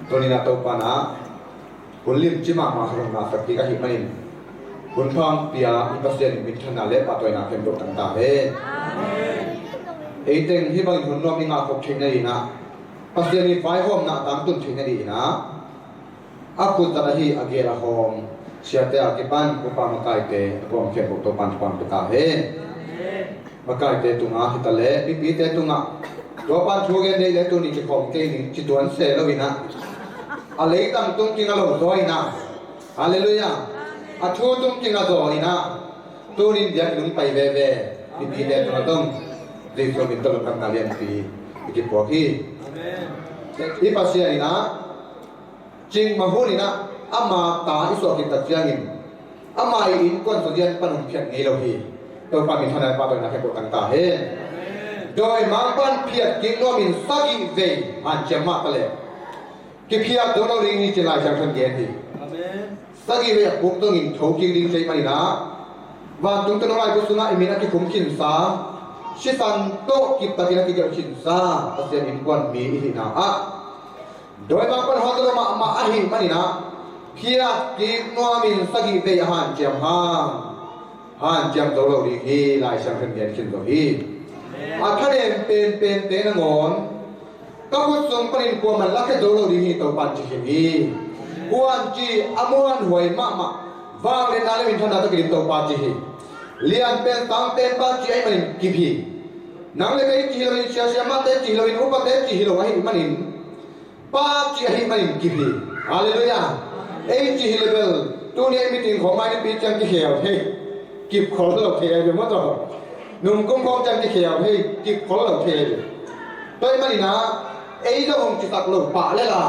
ตัวนี้นะตัวปานะคุณลิมจิมามาขนมนาสักทีก็หิมันคุณฟังเปียอิปัสเซียนมิถนาเล็บปัตตัวนาเข้มดต่างๆเอเต็งที่บางคนรวมมีงาคบทิ้งได้นะปัสเซียนมีไฟหอมนะตามตุนทิ้งได้นะอากุตระฮีอาเกลาหอมเสียแต่อาเกปันกุปามากายเตะกองเข้มตัวปันปันตุกามากายเตะตุงอาฮิตาเล่ปีปีเตะตุงอาตัวปันชูเกนได้เลยตัวนี้จะของเกนี่จิตวันเสลวินะอะไรตั้งตุงกิงอาโลโซอินะฮาเลลูยาอาชูตุงกิงอาโซอินะตัวนี้เดียกลุงไปเว่เว่ปีปีเตะตุงอาตุงเรื่องมินตลกันนาเลียนปีอีกพวกที่อีปัสเซียนี่นะจริงมาพูดนี่นะอามาตาอิสวกิตัดยังอินอามาอินก้นสุดยันปนุเพียงนี้เราฮีตัวปามินทนายปาตัวนักแข่งต่างๆเฮโดยมาปันเพียรกินโนมินสักิเวอันเจมาตเลยกิเพียรโดนเราเรียนนี่จะลายจากคนเดียนที่สักิเวบุกตรงอินโถกินดินใช่ไหมนะวันตรงตัวเราไอ้บุษณะอิมินักที่คุ้มขินสาชิสันโตกิปตินักที่เกี่ยวขินสาปัสเซียนอินก้นมีอิหินาอะโดยบางคนเขาจะมาอาหิมันนี่นะเพียรกินโนมินสักิเวหันเจียมฮันเจียมตัวเราดีที่ลายจากคนเดียนขินตัวฮีอาถ้าเดินเป็นเตนงอนก็พูดส่งปริญญามันลักแค่ตัวเราดีที่ตัวปันจิขินีกวนจีอมวนหวยมากวางเล่นอะไรมินทนาตะกินตัวปันจิขิเลียนเป็นตังเป็นปันจิไอ้มันกิพีนังเล็กไอ้จิโลวินเชียเชียมาเตจิโลวินอุปเตจิโลไอ้มันปันจิไอ้มันกิพีฮาเลลูยาไอ้จิโลเบลตัวนี้มีติงของมันเป็นจังกิเขียวเฮ้กิบขอเราเทียอยู่มั้งต่อนุ่มกุ้งกองจังกิเขียวเฮ้กิบขอเราเทียอยู่ตัวมันนี่นะไอ้เจ้าองค์จิตสักหลงป่าเลยล่ะ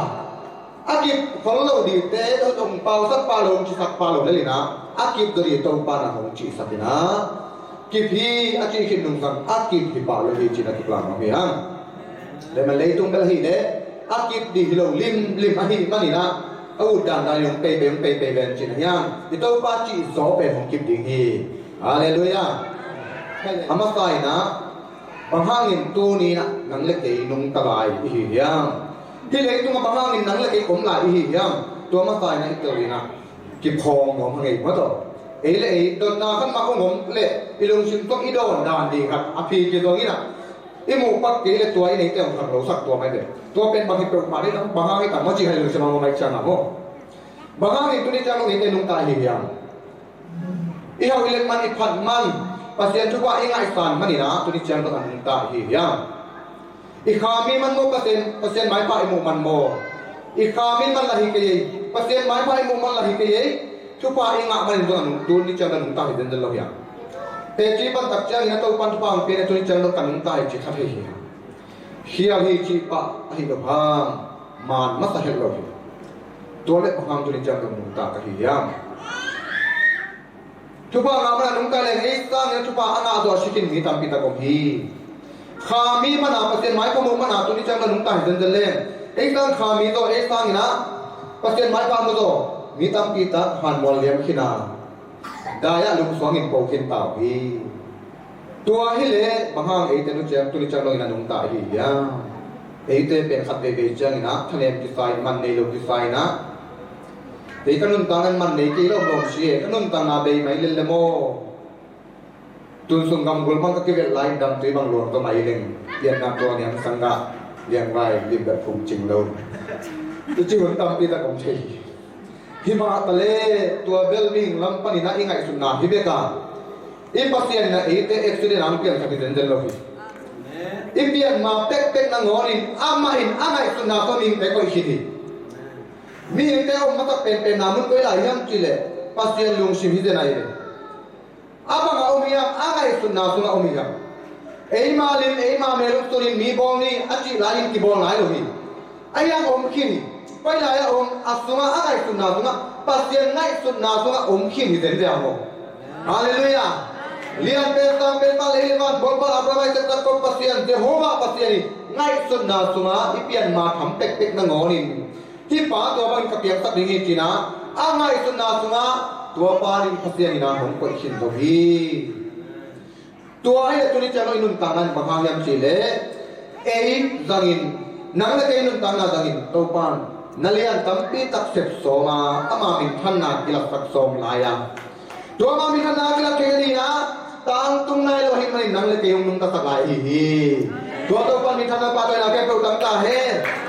อากิบขอเราดีเต้เราองค์เป่าสักป่าหลงจิตสักป่าหลงเลยนะอากิบตัวนี้ตัวป่านะองค์จิตสักนะกิบพี่อากิบขินนุ่งสังอากิบที่ป่าเลยจิตนักกลางมาเพียงแต่มันเลยตรงกันเลยเนี่ยอากิบดีที่เราลิมอาหิมันนี่นะอาวุธด่านนายงเปย์เวนจิตยังที่ตัวป่าจิตสอบเป็นของกิบดิ่งฮีฮาเลลูยาอามาใส่นะบางห้างอินตัวนี้นะนังเล็กๆนุ่งตะไลอีหิยังที่เล็กตัวบางห้างอินนังเล็กๆผมหลายอีหิยังตัวมาใส่นะอีตัวนี้นะกิบพองของพังเอกมาต่อเอ๋เลยโดนนาขึ้นมาของผมเละอีลงชิมต้องอีโดนด่านดีครับอภิกิตัวนี้นะอีหมูปักกี่เลยตัวนี้เต็มทางเราสักตัวไม่เด็ดตัวเป็นบางทีเป็นมาได้ทั้งบางห้างที่ต่างมาจีให้เราจะมาไม่ช่างนะโมบางห้างอินตัวนี้จะลงอินเตนุ่งตาอีหิยังอีเขาอิเล็กมันอีพันมันpasien cuba ingat isan mani na tu ni jang tak minta hi ya ikhami man mo pasien mai pa imu man mo ikhami man lahi ke pasien mai pa imu man lahi ke cuba ingat man tu ni jang tak minta hi den lo ya te ji ban tak jang na to pan pa pe tu ni jang tak minta hi chi kha hi hi chi pa hi lo bham man ma sa he lo hi tu le bham tu ni jang tak minta ka hi ya Cuba ngamla nungka leng isang ya cuba ana do sikin mi tam pita ko hi khami mana pasien mai ko mo mana tu ni chang nungka den den leng isang khami do isang ina pasien mai pa mo do mi tam pita han mol lem khina daya lung swangin ko kin ta hi tua hi le bahang e te nu chang tu ni chang lo ina nungka hi ya e te pe khat pe be chang ina thanem ki sai man nei lo ki sai naแต่ขนุนตังมันในกี่รอบลงเสียขนุนตังนาเบย์ไม่เล่นเลยโมตุนสุงกำกุลพังก็เก็บไลน์ดำตีบางหลวงก็ไม่เล่นเรียนนักตัวเนี่ยสังกัดเรียนไว้ริมแบบฟุงจริงเลยตัวจีวันตามปีตะกงชัยหิมะทะเลตัวเบลมิงลำปานินาอิงไงสุนาฮิเบกาอีปัสเซียนนะอีเตเอ็กซ์เดนอันเปียนสักทีเดินเลยอีเปียนมาเป๊กๆนั่งงอนินอามาอินอาไงสุนาตัวมิงเป๊กก็อิชิดีมีแต่อมมาตะเป็นนามุนก็ได้ยังจีเลยปัสเซียนลุงชิมฮิเดนายเลยอาบังอาอมียอาไงสุนาสุนาอมียเอ้มาลิมเอ้มาเมลุตัวนี้มีบอลนี่อาจีลายินกีบอลไหนลูกไอ้ยังอมขินไปลายอมอัศมาอาไงสุนาสุนาปัสเซียนไงสุนาสุนาอมขินฮิเดนเดียวโมฮาเลลูยาเลียนเป็นตังเป็นมาเลยมันบอลบอลอับราไมจะตะกบปัสเซียนเจโฮวาปัสเซียนไงสุนาสุนาอีเปียนมาทำเป๊กๆนั่งงอนินที่ป่าตัวมันกับเปียกสักนิดจีนะอาไงสุนาสุนาตัวป่าลิมพัศยานินาของคนชินโตฮีตัวไอ้ตัวนี้จะน้อยนุ่นตังนั้นบางครั้งยังจีเล่เอ้ยจังอินนังเล็กไอ้นุ่นตังนั้นจังอินตัวป่าน นัเลียนตั้มปีตักเสพโซมาอามามินท่านนากิลักสักโซมลายตัวมามินท่านนากิลักเกดีนะตั้งตุ้งในโลหิตมันนั่งเล็กยงนุ่งตะสักลายตัวตัวปันมินท่านนาปาตัวนาแก่เปิดตั้งตาเฮ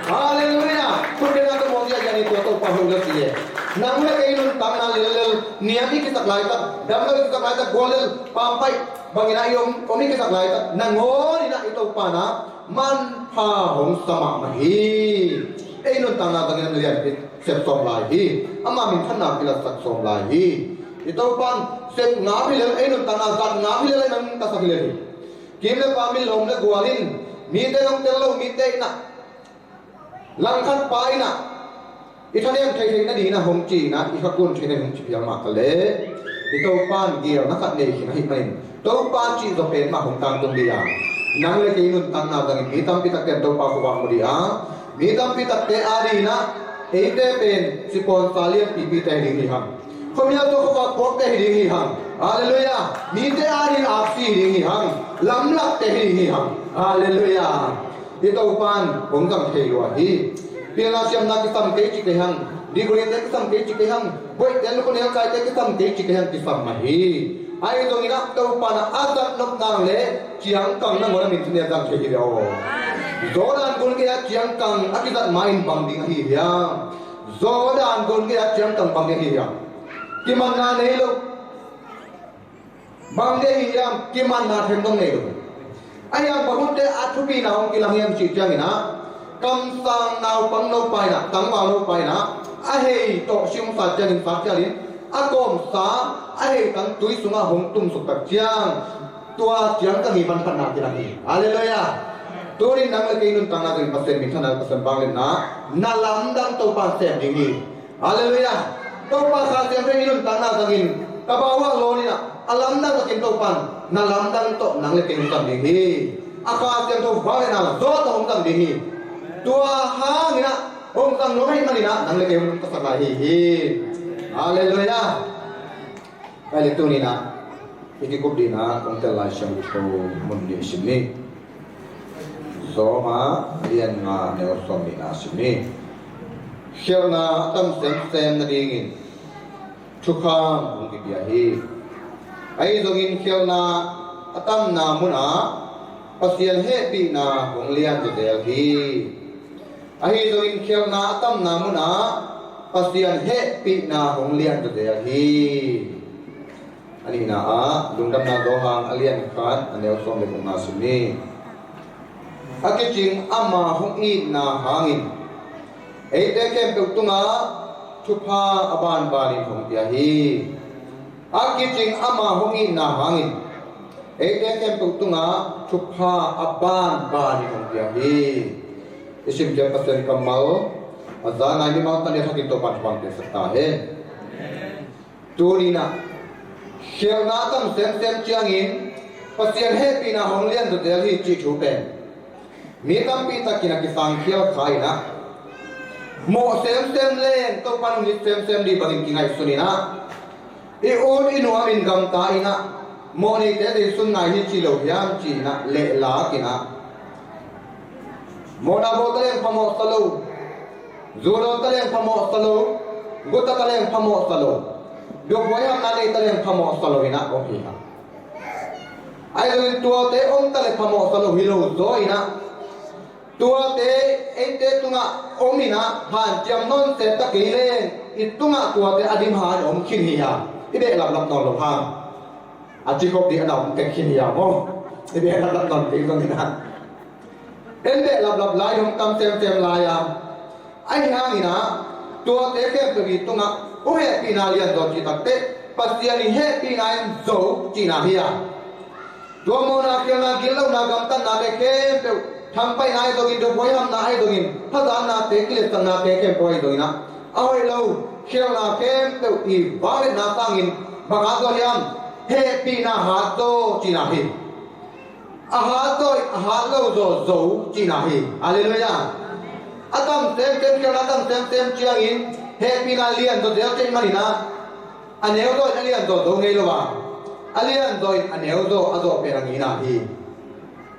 ฮาเลลูยาคุณเดินตัวมองยังนี่ตัวปันหุ่นเสียนั่งเล็กยงนุ่งตั้งนาเลลเนี่ยมีกิสักลายตัดดำเลยกิสักลายตัดโกเลลปามไปบางอย่างยมก็มีกิสักลายตัดนั่งโง่นี่นะituปานะมันพาหงสมัครฮีนุ่นตั้งนาตั้งเงินเรียนเสพสมลายอามามินท่านนากิลักสักสมลายitu pan set ngapi leนุ่นตั้งนากันngapi leนั่งตะสักเลยกินle pamil lom le gualinมีแต่น้องเตลล์มีแต่นะลังคันไปนะอีท่านยังใช้เทคนิคนะหงจีนะอีข้ากุนใช้ในหงจีพิจารณากันเลยอีตัวปานเกี่ยวนักเนี่ยหินหินมันตัวปานจีจะเป็นมาหงตังตรงเดียนั่งเลยกินุนตังนาตังมีตั้มพิทักษ์ตัวปาคุบังมุดีมีตั้มพิทักษ์อารีนะเอเตเป็นสิปอนซาเลียนปีปีเตหิริฮังคนนี้ตัวเขาบอกพบเตหิริฮังฮาเลลูยามีเตอารีอาซีหิริฮังลำลักเตหิริฮังฮาเลลูยาitu upan bongkam kheiwahi pela siam na kisam ke chikehang di gurin te kisam ke chikehang boi ten ko ne kai te kisam ke chikehang kisam mahi ai to ina to upan azat nok nang le chiang kang na ngora min ne jang khei ro zodan gun ke chiang kang akizat main bang ding hi ya zodan gun ke chiang kang bang hi ya kiman na nei lo bang de hi ya kiman na them dong nei lo ayang bahute athupi na hong kilang yam chi chang ina kam sang nau pang no pai na tang ma no pai na a hei to sim sa chang in sa chalin a kom sa a hei tang tui sunga hong tum suk tak chiang tua chiang ka hi ban phan na kilang hi hallelujah turi nang le keinun tang na rin pasen min thana pasen bang na nalam dang to pa sem ding hi hallelujah to pa sa sem re inun tang na tangin kabawa lo ni na alam dang ka kin to pan na lam dang to nang le kin tam ding hi aka tem to ba na zo to hong tam ding hi tua ha ni na hong tam no hai mani na nang le kin ta sa hi hallelujah kai le tu ni na iki kup di na kong tel lai sham to mun di sim ni zo ma lian nga ne o som ni na sim ni khiao na tam sem na ding in thukam hong ki bia hi ai zongin khiao na atam na muna pasian he pi na hong lian to del hi ai zongin khiao na atam na muna pasian he pi na hong lian to del hi ani na a lungdam na do hang alian khan anel som le kong na sumi akiching ama hong i na hangin ei te kem pe tunga thupa aban bani hong pia hi akiching ama hongi na hangin ete kem tunga thupa aban bani hong pia hi isim je pasen kamal azana ni mau tan ya to pan pan te sakta hai turina khiana tam sem chiangin pasien he pina hong lian do delhi chi thu pen mi tam pi takina ki sang khial khai na mo sem len to pan ni sem di bangin ki ngai sunina e on inu amin gam ta ina mo ni te de sun ngai hi chi lo yam chi na le la ki na mo na bo tale phamo salo zuro tale phamo salo gota tale phamo salo do boya na le tale phamo salo ina o hi ha ai lo tu te on tale phamo salo hi lo zo ina tua te ente tunga omina han jam non se ta ki le itunga tua te adim han om khin hi ha ide lap nol lo ha aji kop di anam te khin ya mo ide lap nol te ko ni na ende lap lai hom tam tem lai ya ai ha ni na tua te ke pe bi tunga o he pi na lian do chi tak te pasiani he pi na zo chi na hi ya do mo na ke na gil lo na gam tan na te ke pe tham pai nai do gin do boy ham na ai do gin pha da na te ki le tan na te ke boy do na ai lo khiao na ke pe i ba le na tangin baka do yam he pi na ha do chi na hi a ha do a ha lo do zo chi na hi hallelujah atam tem ke na tam tem chiang in he pi na lian do de te mani na aneu do lian do ngei lo ba alian do aneu do ado pe rang ina hi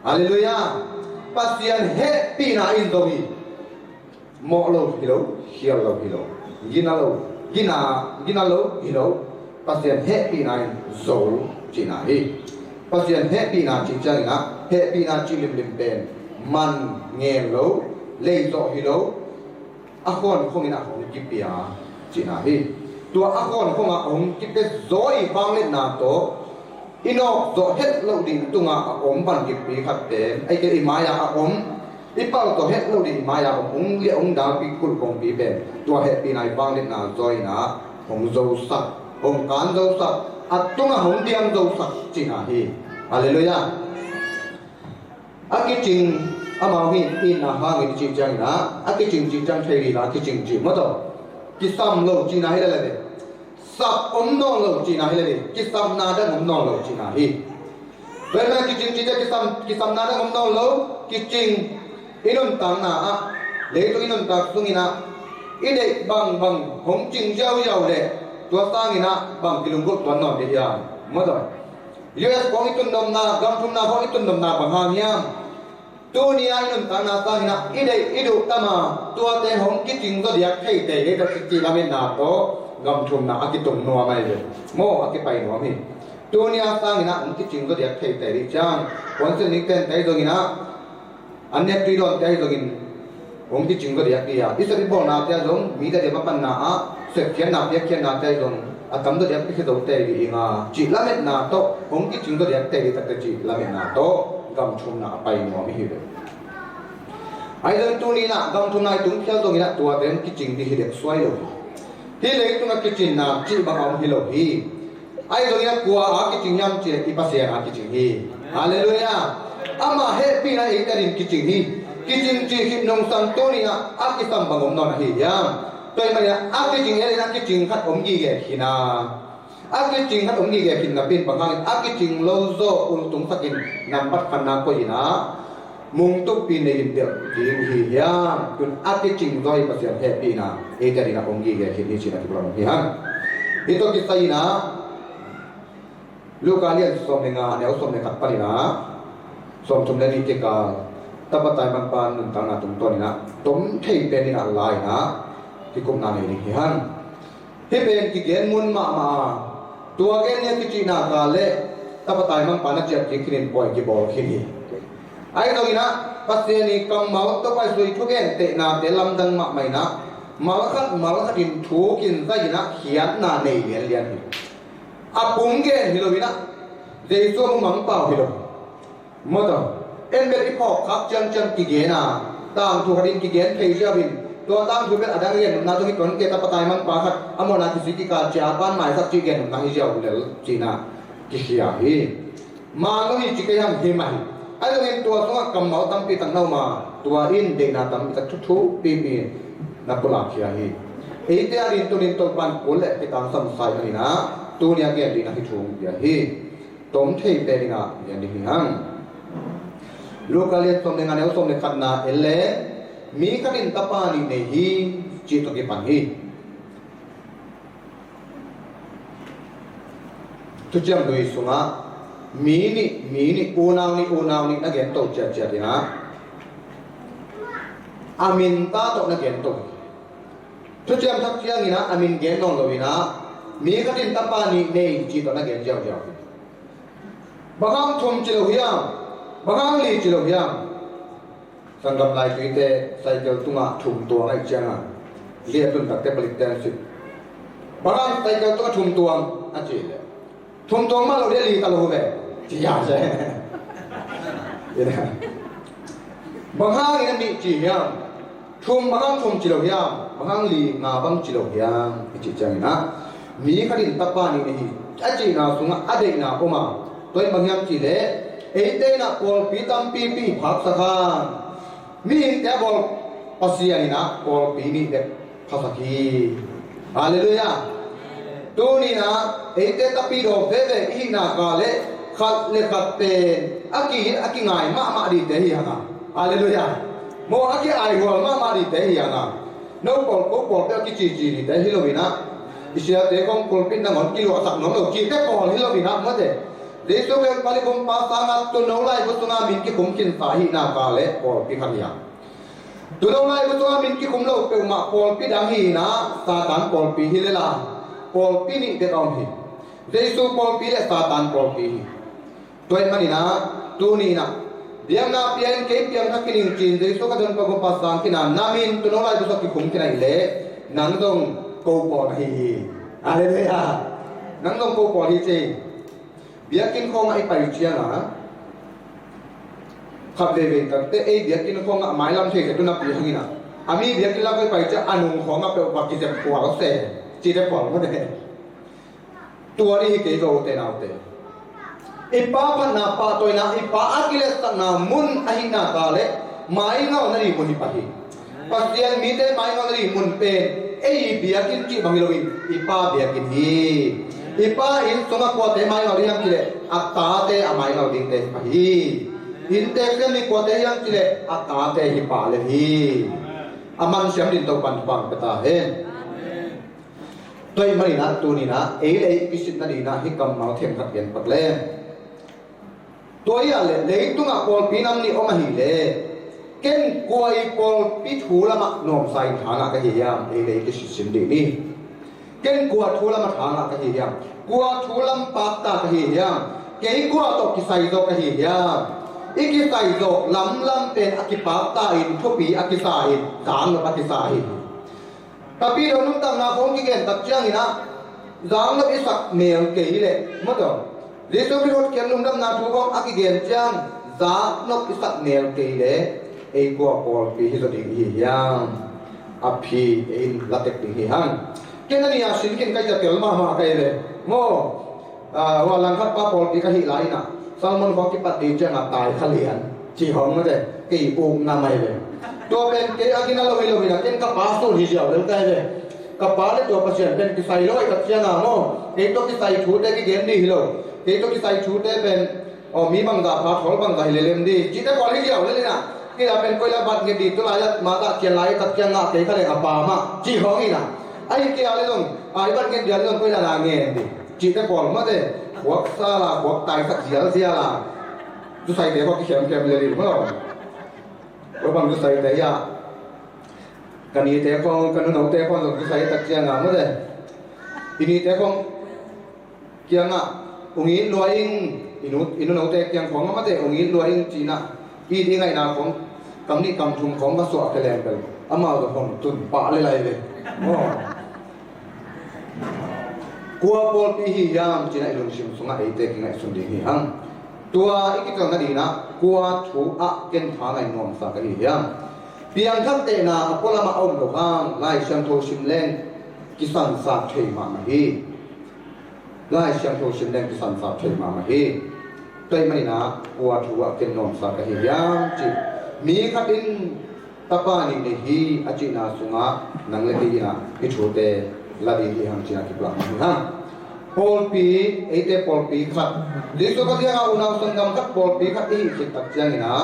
hallelujah pasian he pi na in do hi มอโลฮิโลเฮียโลฮิโลกินาโลกินาโลฮิโลปัสเซียนเฮปีนายโซจีนาฮีปัสเซียนเฮปีนาจีจังนะเฮปีนาจีลิมเป็นมันเงโลเลยโซฮิโลอาคอนคงอินาของกิปยาจีนาฮีตัวอาคอนคงอาองกิปเปโซอีบางเล่นนาโตอินอกโซเฮตโลดิตุงอาองบันกิปีขัดเต็มไอเกอิมายาองอีเป้าตัวเฮตโลดิมายาองเลี้ยงดาวปีกุลของปีเป็นตัวเฮตปีนายบางเล่นนาโซยนะของโซสักองการโซสักอัตตุงอาของเดียมโซสักจีนาฮีฮาเลลูยาอากิจิงอามาวินอินนาฮางิจิจังนะอากิจิงจิจังเทรีนะอากิจิงจิมาต่อกิซัมโลจีนาฮีเลยเลยสับนองโลจีนาฮีเลยกิซัมนาดังนองโลจีนาฮีเวลากิจิงจิจะกิซัมนาดังนองโลกิจิงอินุนตังนะอะเลยตัวอินุนตักสุงินะอิเดบังหงจิงเจ้าเลยตัวตั้งอินะบังกิลุงกุตัวนองเดียมาต่อUS ของอิตุนดมนากัมพูนาของอิตุนดมนาบังฮามียมตัวนี้ไอ้นุ่นตานาตาหินะอีดูตามาตัวเตะหงกิจิงก็เดียกให้เตะได้ตัดจีรามินาโตกัมทุมนาอากิตุมนัวไม่เลยโมอากิไปนัวมีตัวนี้ตาหินะหงกิจิงก็เดียกให้เตะดิจังวันสิ้นนี้เต้นเตะตรงนี้นะอันนี้ตีโดนเตะตรงนี้หงกิจิงก็เดียกเดียอิสริบอลนาเตะตรงมีแต่เดียบปันนาเสกเขียนนาเปียเขียนนาเตะตรงอาตมตัวเดียกพิคิดตัวเตะดีงาจีรามินาโตหงกิจิงก็เดียกเตะดิตัดจีรามินาโตกัมทุมนาไปนัวมีหิบไอ้เรื่องตัวนี้นะกัมทุนนายตุ้งเที่ยวตรงนี้นะตัวเต็มกิจจริงที่เด็กสวยเลยที่เล็กตัวนั้นกิจจริงนะจีบางเอาฮิโลฮีไอ้ตรงนี้นะกลัวอากิจจริงยามเจอีปัสเซียอากิจจริงฮีฮาเลลูยาอามาเฮปีนะเอกรินกิจจริงฮีกิจจริงจีฮิปนงสันตัวนี้นะอากิสัมบังอมนอนฮียามตัวมันเนี่ยอากิจจริงเอเลนะกิจจริงขัดอมยีเกหินาอากิจจริงขัดอมยีเกหินนะเป็นบางครั้งอากิจจริงโลโซอุลตุงสักินนำบัดฟันนาโกยินะมุงตุปีในอินเดียจีนฮียามจนอาทิตย์จิงดอยภาษาเฮปีนะเอเจรินาองกีเกคิดนี่ชินะที่พระองค์ฮันitu kisah ina lu kalian som dengan ne som ne kat palina som tum ni tika tapatai man pan nun tanga tum to ni na tom thei pe ni na lai na ki kum na ni han he pen ki gen mun ma tua gen ne ki china ka le tapatai man pan na chet ki khin poi ki bol khini ai to ina paseni kam mau to pai sui thu gen te na te lam dang ma mai na mal khat in thu kin sa ina hian na nei lian apung gen hilovina deiso mang pau hilo moto en ber ipok khak chan ki gena tang thu hadin ki gen thei javin to tang thu ber adang yen na to ki kon ke ta patai mang pa khat amona ki siki ka cha pan mai sak chi gen na hi jaw lel china ki hia hi ma lo hi chi ke ham hi mai ai lo en to so kam mau tam pi tang nau ma tua in de na tam ta thu pi na pula khia hi ete arin to pan pole ki tang sam sai ni naตัวนี้แกดีนะที่ถูกอย่างที่ต้มเทปเป็นนะอย่างนี้ฮังลูกเลี้ยงต้มในงานเอาต้มในขันนาเอเล่มีขันตะปานีในฮีจีตกิปันฮีทุกอย่างโดยสุนามีนี่อูนาวนี่นักเรียนโตเจ็ดนะอามินตาโตนักเรียนโตทุกอย่างทักอย่างนี้นะอามินเกณฑ์นองเลยนะมีกระดิ่งตะปานีในจีตนักเรียนเจ้าบางครั้งทมจิโลหิยามบางครั้งลีจิโลหิยามสังกัดลายสุดเตะใส่เกลตุงะทุ่มตัวให้เจ้าเรียกตุนตักเตะผลิตแต่สิบางครั้งใส่เกลตุงะทุ่มตัวอาจีเลยทุ่มตัวมาเราเรียกลีตะโลเวจียาใช่บางครั้งนี่มีจีหิยามทุ่มบางครั้งทุ่มจิโลหิยามบางครั้งลีงาบังจิโลหิยามจีเจ้านะมีขดินตะปานีนี่อาจีนาสุงอเดนาโอมาตัวบางอย่างจีเลเอเดนาปอลปีตัมปีพักสักการมีแต่บอลปัสยานี่นะปอลปีนี่เด็กพักสักทีฮาเลลูยาตัวนี้นะเอเดตะปีโดเดอีนากาเลขัดเลขัดเป็นอากีง่ายมาดีเตหีฮะฮาเลลูยาโมอากีไอหัวมาดีเตหีฮะน้องปอลก็ปอลเปอากีจีนี่แต่ฮิโลวินะอิสราเอลของคนเป็นนักหนกิโลสักน้องเราจีแค่ปอลฮิโลวินะมั้งเด้เดี๋ยวส่งไปบริคมภาษาหน้าตัวน้องไล่บุตรนามินที่ผมกินสาหินากาเลปอลพิคันยา ตัวเราไล่ตัวมินกิคุมโลกเป็นมาปอลปีดังฮีนะซาตานปอลปีฮิเลล่าปอลปีนี่เด็ดอมฮีเจสุปอลปีและซาตานปอลปีตัวเองมันนี่นะตัวนี้นะเบียงนาเปียงเก็บเปียงทักกินจีนเจสุก็เดินไปกุมปัสสางกินนามินตัวเราไล่ตัวกิคุมกินอะไรนังต้องโกปอลฮีอะไรเลยอ่ะนังต้องโกปอลฮีเจเบียกินของไอ้ไปเชียนะขับเดินกันแต่ไอ้เบียกินของไม้ลำเชยจะตุนับปีหินะอามีเบียกินแล้วไปจะอนุของมาเป็นปักกิจปัวก็เสจีได้ปอนก็ได้ตัวนี้เกี่ยวกับเตนาเตอีป้าพันนาป้าตัวน่ะอีป้าอากิเลสตันามุนอหินาตาเลไม้เงาหนีมุนอีป้าฮีปัจจัยมีแต่ไม้เงาหนีมุนเป็นไอ้เบียกินจีบังฮิโลวิอีป้าเบียกินฮีอีป้าอินสมกัวเตไม้เงาหนียังกิเลอัตตาเตอไม้เงาดิ้งเตป้าฮีอินเตกเนี่กัวเตยังกิเลอัตตาเตฮิป้าเลฮีอามันเสียงดินตกปันปังเปตาเห็นตัวไม่นะตัวนี้นะเอเลยกิสิตนาดีนะฮิกำมาเทียมขัดเย็นปักเล่ตัวอย่าเลยตุ้งอ่ะปอลปีน้ำนี่ออกมาหิเลเก่งกวยปอลปีถูละมะนอมใส่ทางอ่ะก็เฮียมเอเลยกิสิสินดีนี่เก่งกวถูละมะทางอ่ะก็เฮียมกวถูละมปากตาก็เฮียมเก่งกวตกกิใส่ตกก็เฮียมอีกใส่โดลำเป็นอกิปาตาอินทุปีอกิสาอินสามกับอกิสาอินtapiเรานุ่งตั้งนาคงกี่เกณฑ์ตัดเชียงนี่นะจางนับอิสักเมียงเกย์เลยมั้งเถอะเรื่องที่เราเขียนนุ่งตั้งนาทุกคนอากิเกณฑ์เชียงจางนับอิสักเมียงเกย์เลยเอกว่าพอปีที่จะดิ้งหิยังอภิอินลัตติดิ้งหิยังแค่นั้นนี่อาศินกินใครจะเกี่ยวมาใครเลยโม่ว่าหลังคัดป้าพอปีก็หิไลนะสามมันพอกิปติเชียงตายขลียนจีหงนั่นเลยกี่ปุ่มน้ำไม่เลยตัวเป็นเกย์อากินาเราไม่รู้นะเก่งกับป้าสู้ที่เดียวเรื่องใดเลยกับป้าเลยตัวประเสริฐเป็นกิไซร้อยกับเชียงอ่ะโม่เกย์ตัวกิไซชูได้กี่เกมดีฮิโลเกย์ตัวกิไซชูได้เป็นมีบางดาพาทอลบางดาฮิเลเลมดีจีได้ก่อนที่เดียวเลยนะที่เราเป็นคนละบัดเงินดีตัวไรมาตะเชียงไรกับเชียงอ่ะเกย์เขาเลยกับป้ามาจีหงอีนะไอ้เกย์อะไรตรงไอ้บัดเงินเดือนตรงคนละเงินดีจีได้ก่อนมาเด้หัวซาลาหัวตายสักเสียละtu sai te ko ki xem le ri mo ko bang tu sai te ya kan ni te ko kan no te ko tu sai tak sia nga mo de ini te ko kia nga ungi loing inu no te kyang khong ma te ungi loing china i di ngai na khong kam ni kam thum khong ma so a kelen pel ama do khong tun pa le lai le mo kwa pol pi hi yam china ilung sim sunga ei te ki ngai sun ding hi hangตัวอีกตัวนั่นดีนะกลัวถูกอักเกณฑ์ทางไอ้นอมสักทีอย่างเพียงทั้งเตนาพลมาอมดอกางไล่เชียงโทชิมเล่นกิสันสักเทมามาฮีไล่เชียงโทชิมเล่นกิสันสักเทมามาฮีตัวไม่นะกลัวถูกอักเกณฑ์นอมสักทีอย่างจีมีขัดินตะปานิในฮีอาจินาสุงะนังเลดีนะพิชูเตลาดีที่หังจีนากิปลามาฮะPaul P. Ate Paul P. Kat. Dito kasi ang unang sanggam kat Paul P. Kat ihikitak siya nga.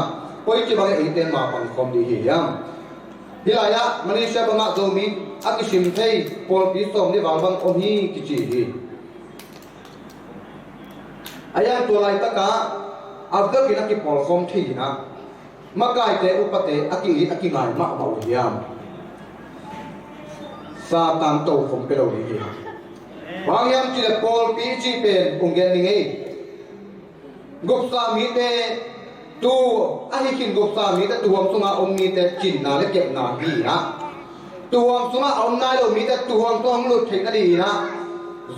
Pwede ba ate mapangkom di hiyang. Hilaya Malaysia ba nga domi at isimtay Paul P. Som di balbang ohi kichihi. Ayan tulay taka after kinaki Paul Kom thi na. Magkaite upate aki ngay maawiyam. Sa tanto kom pero di Wang yang cile Paul P.G. pen ungen ningai Gopsa mite tu ahikin gopsa mite tuam sunga mite chin na le kep na hi na tuam sunga na lo mite tuam lu thek na di na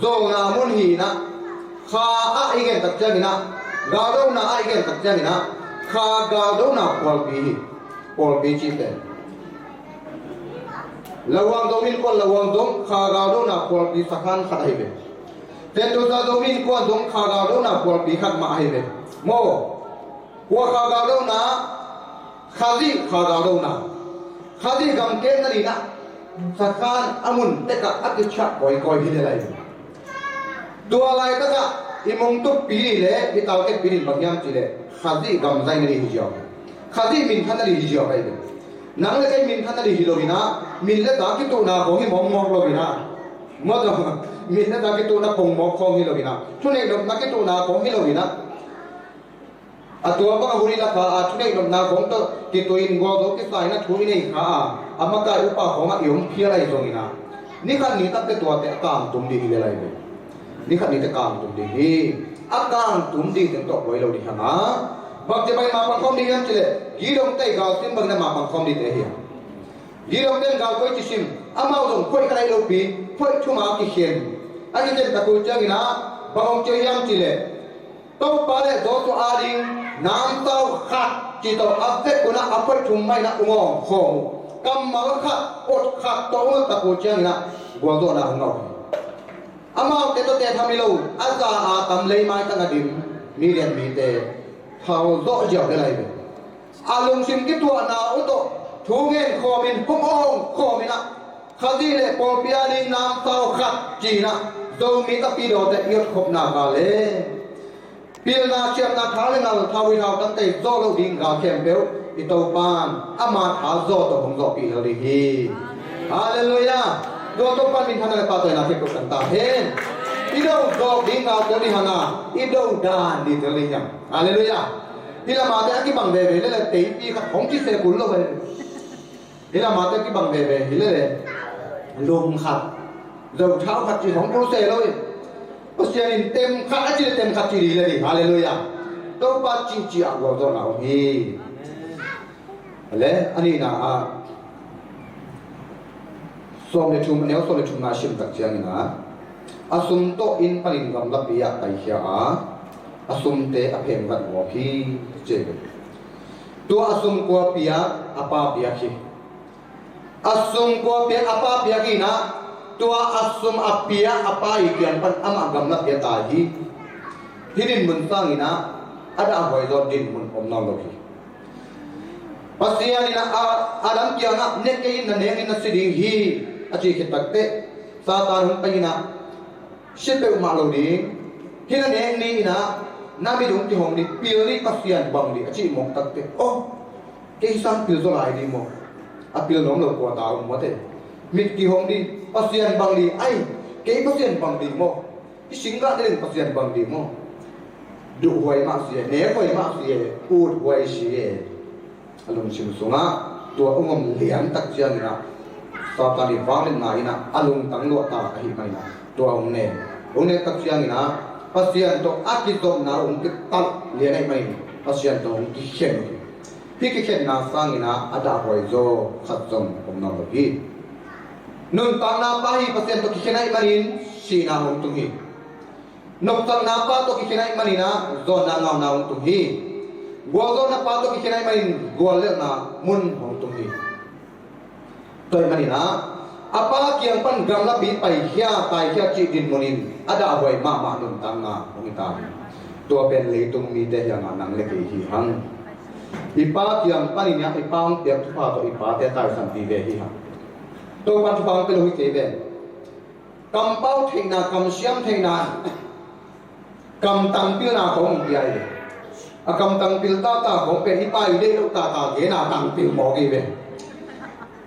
zo na mun hi na kha a igen tak jani na ga do na a igen tak jani na kha ga do na Paul P.G. pen lawang domin ko lawang dom khagado na por pi sakhan khatai be tendu za domin ko dom khagado na por pi khat ma ai be mo ko khagado na khagado na khadi gam ke na ni na sakhan amun te ka akicha koi hi le lai dua lai ta ka imong tu pi le itaw ke pi bagyam chi le khadi gam zai ni hi jo khadi min khan ni hi jo bai be nang le kai min khan ni hi lo na min le ta ki tu na ko hi mong mong lo na mo do min le ta ki tu na pong mong khong hi lo na thu ne do na ki tu na ko hi lo na ตัวบางหุ่นละข้าทุเรศนนาของตัวกิตัวอินกอดกิสายนะทุเรศข้าอามาการอุปาของอายุมเพียอะไรตรงนี้นะนี่ขันนี้ตั้งแต่ตัวแต่กลางตุ่มดีอะไรเลยนี่ขันนี้แต่กลางตุ่มดีอาการตุ่มดีถึงตัวไว้เราดีฮะนะบางทีไปมาปังคอมดีกันเฉลี่ยกีดงเตะกาวซิมบางทีมาปังคอมดีเตะเฮียกีดงเตะกาวก็จิชิมอามาอุดมคุยกันอะไรเราปีคุยชุ่มอากิเขียนอันนี้จะตะกุยจังนะบางองค์เจียมเฉลี่ยตัวปลาเล่โดตัวอาดิงน้ำเต้าขัดจีตัวอัพเดกุนะอัพไปชุ่มไม่นะอุโมงค์โขงกำมังขัดอดขัดตัวตะกุยจังนะกัวตัวนะของเราอามาเตตัวเตะทำให้เราอาจารย์อาตำเลยไม่ตั้งอดีตมีเรียนมีเตะเขาโตเจียวได้เลยอารมณ์สิ่งที่ตัวนาอุตทูเงินขอมินพุ่งองขอมินะคดีเล่ปอปิอาลินน้ำเต้าขัดจีนะโดมีตะปีโดแต่ยศขบนากาเลปีนาเชียมนาท้าเลนาทาวินาตั้งแต่โซโลดิงกาเข้มเบลอิโตปานอามาท้าโซตัวของโซปีเราดีฮีฮาเลลูยาโดตัวปานมินทันเลยปาตัวนาเทกุกันตาเฮนอีโดโซดิงกาตัวนี้ฮานาอีโดดานดีตัวนี้ยังฮาเลลูยาที่ละมาแต่กี่บังเบเบเลยเลยตีปีขัดของที่เสกุลเราไปที่ละมาแต่กี่บังเบเบเลยลมขัดเราเท้าขัดจีของโปรเซเลยเพราะฉะนั้นเต็มขัดอาจีเต็มขัดจีดีเลยดิฮาเลลูยาตัวปัจจิงจีอักเราตัวเราฮีเลยอันนี้นะสมเด็จชุมเนี่ยสมเด็จชุมนาชิมตักเจียงนะอาสุมโตอินปนินกำลับปียไตเขียอาสุมเตอเพมกันหัวพี่เจ็บตัวอาสุมกัวปียอปาปียคีอาสุมกัวปียอปาปียคีนะตัวอาสุมอปียอปาอีกอย่างปันอามากำลับปียตาฮีที่ดินมุนสร้างอีนะอาดาหอยโดดินมุนอมนองโลกีภาษานี่นะอาดัมเกียนะเนกอินนะเนกินนะสิดิฮีอาจีคิดตักเตซาตานหุ่นไปนะชิดไปอุมาโลดีที่นั่นเองนี่นะน้ามีดวงที่ห้องนี้พิลนี่ภาษาบังดีอาจีมองตักเตโอ้เกี่ยสันพิลโซลายดีมองอาพิลน้องเรากว่าตาอุมาเตมิดที่ห้องนี้ภาษาบังดีไอเกี่ยภาษาบังดีมองที่สิงห์ก็ได้ภาษาบังดีมองดูหวยมากเสียเนื้อหวยมากเสียพูดหวยเสียอารมณ์ชิมสุงะตัวองค์เหลี่ยมตักเจียนนะสอบตาดีฟ้าเป็นนายนะอารมณ์ตั้งโลตาอหิไม่นะตัวองค์เนี่ยตักเจียนนะภาษาตัวอากิโตนะองค์ที่ตัดเลี้ยงไม่ภาษาตัวองค์ที่เขียนพี่ที่เขียนนะสังนะอาดาหวยโจขัดจงผมนอนพี่นุ่นตั้งนาไปภาษาตัวที่เขียนไม่สีนาองค์ตุงีนกตั้งนาปาตัวที่เขียนไม่นะโจนางเอานาองค์ตุงีกัวโจนาปาตัวที่เขียนไม่กัวเลือกนะมุนองค์ตุงีตัวมันนี่นะapa yang pan gamla bi pai khia tai khia chi din monin ada hoi ma nun tang na ngita to pen le tum mi te yang nang le ki hi hang ipa yang pan ni ya ipa ang te tu pa to ipa te tai san ti ve hi hang to pan tu pang pe lo hi te ve kam pau thei na kam siam thei na kam tang pil na ko ong pi ai a kam tang pil ta ko pe ipa i de lo ta ge na tang pil mo ge ve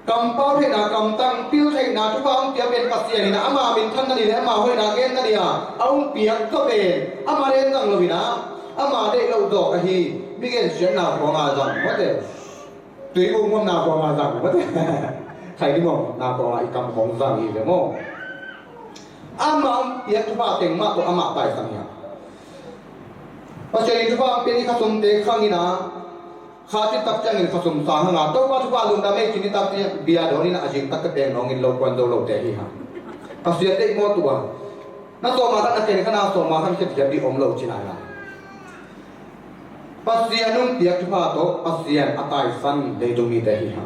cầm bao thế nào cầm tăng tiêu thế nào chúng ta ông tiệm bên bát tiền này ama mình thân này ama hơi nào gen này à ông biếng có về ama đến rằng rồi na ama đây lâu rồi cái gì biết cái chuyện nào có mà rằng có thể tùy ông nào có mà rằng có thể thầy đi mong nào có lại cầm bóng rằng gì đúng không ama ông biếng chúng ta tiền mà của ama tài sản nhà và cho nên chúng ta bên cái sum tê khang na khati tak changin khasum sa hanga to pa thupa lung da me chini tak bia doni na ajing tak te nongin lo kwan do lo te hi ha pasia te mo tuwa na so ma kan ken kana so ma kan chet jadi om lo china la pasia nung tiak thupa to pasian atai san de dumi te hi ha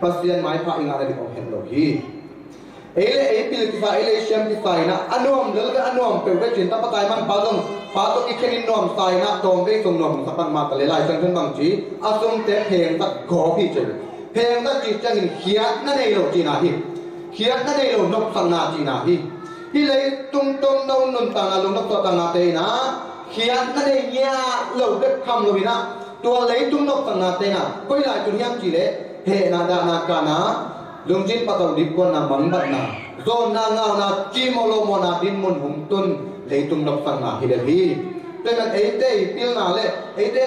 pasian mai pha inga de om hen lo hi ele epil ki sa ele sham ki sai na anom lel ga anom pe ve chin ta patai man pa dong pa to ki khenin nom sai na dom ve song nom sa pan ma ta le lai sang thon bang chi asum te pheng ta go phi che pheng ta chi changin khiat na nei lo chi na hi khiat na nei lo nok sang na chi na hi hi le tung tung no nun ta na lo nok to ta na te na khiat na nei nya lo de kham lo na tua le tung nok sang na te na koi lai tu hiam chi le he na da na ka na lungjin patau dip ko na mambat na zon na ngao na chi mo lo mo na din mun hum tun leitung nok sang na hi le hi แต่มันพิลนาเล่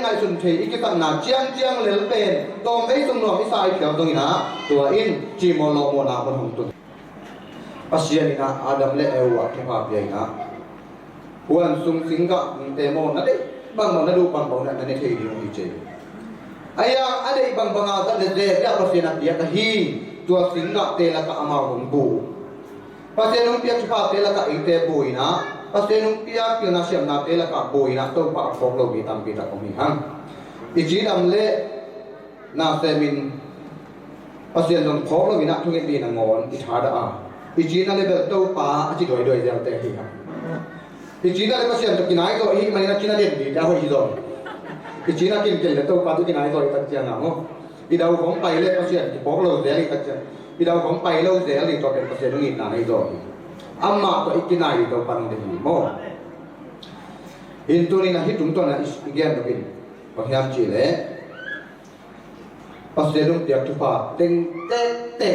ไงสุนเทอีกตั้งนาเจียงเลลเป็นตรงสุนนวมอิสายเขียวตรงนี้นะตัวอินจีโมโลโมนาบนหงตุนปัสยานินะอาดัมเลเอวะที่ภาพใหญ่นะหวนสุงสิงกะเตโมนั่นเองบางนั่นดูบางนั่นเทดีมีเจอายาอะไรบางอาจจะเลเซียปัสยานะเดียกฮีตัวสิงกะเตละกะอามาหงบูปัสยานุเปียที่ภาพเตละกะอิเตบุยนะPasti numpia kena siam na tela ka boy na to pa follow bitam kita komihan. Iji damle na semin pasti nong follow bina tungin di nangon ithada a. Iji na level to pa aji doi jam te hi ha. Iji na level siam to kinai to hi mani na kina den di ja ho hi do. Iji na kin kel to pa tu kinai to tak jan na mo. Idau khong pai le pasti di follow de li tak jan. Idau khong pai lo de li to pen pasti ngi na nei do. Amma to ikinai to pan de mo hintu ni na hitung to na igen to bin pahyam chi le pasdelum tiak tu pa teng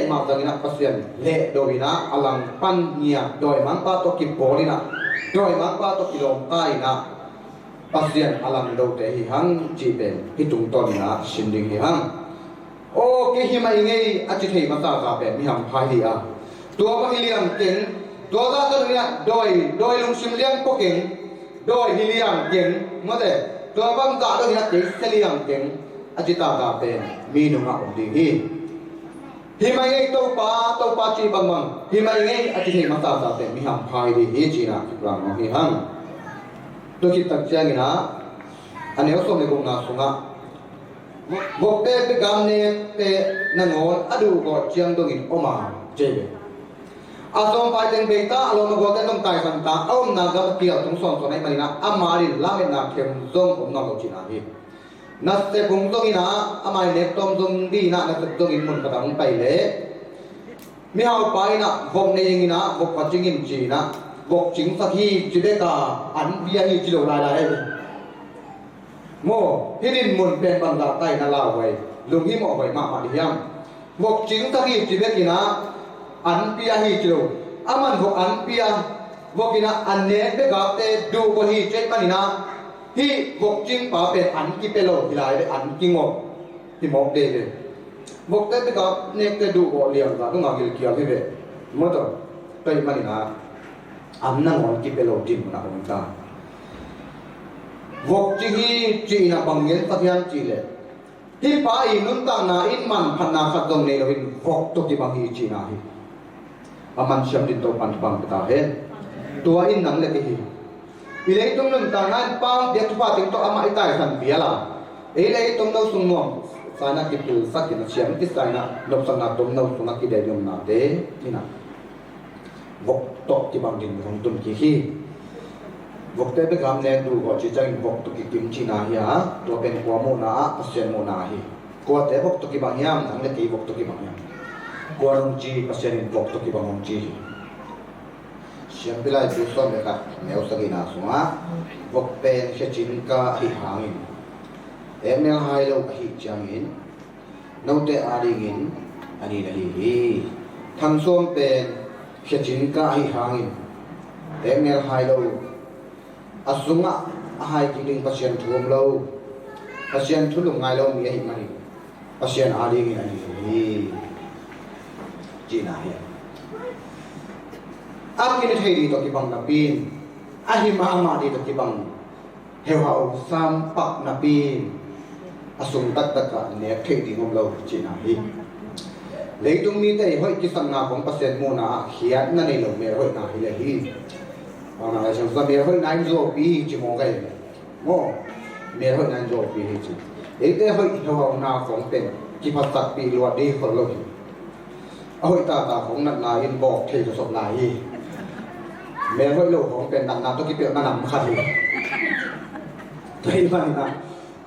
ma tang ina pasien le do ina alang pan nia doi mang pa to ki bolina doi mang pa to ki long kai na pasien alang do te hi hang chi ben hitung to na sinding hi hang o ke hi mai ngei achi thei ma ta ka ben mi ham phai hi a tua ba hiliam tengตัวก็ตัวนี้โดยลงชิมเลี้ยงพวกเก่งโดยฮิเลียงเก่งเมื่อแต่ตัวบางกาโดยนักเก่งเลียงเก่งอาจิตากาเป็นมีนุ่งอ่ะดีฮิมาเงยตัวปาจีบางฮิมาเงยอาจิตมาตาเป็นมีหำพายดีจีน่ะที่กลางมองฮิฮังตัวคิดตักเจียงนะอันนี้ก็ส่งในกลุ่มนาสุงะบอกเตะไปกำเนเตะนังโอนอดูก็เจียงตรงนี้ออกมาเจ็บasong paiteng beta alom gote nong tai santa om naga kial tung son sonai marina amari lamen na kem zong om nago china hi naste kung zong ina amai nek tom zong di na naste zong in mun kadang pai le mi hau pai na vok ne ying ina vok paching in chi na vok ching sakhi chideka an bia hi chilo lai mo hidin mun pen ban da tai na la wai lung hi mo wai ma di hiam vok ching sakhi chidekina an pia hi chilo aman vok an pia vokina an ne be gapte du ko hi chei manina hi vok ching pa pen an ki pelo hilai de an ki ngok hi mok de de vok te be gap ne te du ko liang ga tu ma gil kia hi be mo to tai manina an na ngon ki pelo tin na hong ta vok chi hi chi na bang yen pathian chi le hi pa i nun ta na in man phan na khat dong ne lo in vok to ki bang hi chi na hi aman siam din to pan bang ta he tua in nang le hi ilei tung nun ta nan pang dia tu pa ting to ama itai san biala ilei tung no sung nom sana ki tu sakin siam ti sana lop sang na tum no sung ki de yom na te ina vok to ki bang din hong tun ki hi vok te be gam ne du go chi chang vok to ki kim chi na hi a to pen kwa mo na pasien mo na hi ko te vok to ki bang yam nang le ki vok to ki bang yam Kuarung ji pasien vok to ki bangong ji siam pilai tu som le ka neu sagi na sunga vok pen she chin ka hi hangin emel hai lo hi changin note aringin ani la hi thang som pen she chin ka hi hangin emel hai lo asunga hai ki ding pasien thum lo pasien thulung ngai lo mi hi mani pasien aringin ani hi China hiya. Akin thei di to ki bang na pin. Ahima ama di to ki bang hewau sam pak na pin. Asung tak ka ne thei di ngom lo China hi. Leitung mi te hoi ki sang na khong pasien mo na hiat na nei lo me hoi na hi le hi. Ba na sang sa me hoi nai zo pi chi mo kai. Mo me hoi nai zo pi hi chi. Ei te hoi hewau na khong pen ki phat tak pi lo di khol lo hi. Ôi taของนักนายอินบอกเทจะสดนายแม้ว่าโลกของเป็นนักนาต้องคิดเปลี่ยนนำขัดเลยตัวนี้มันนะ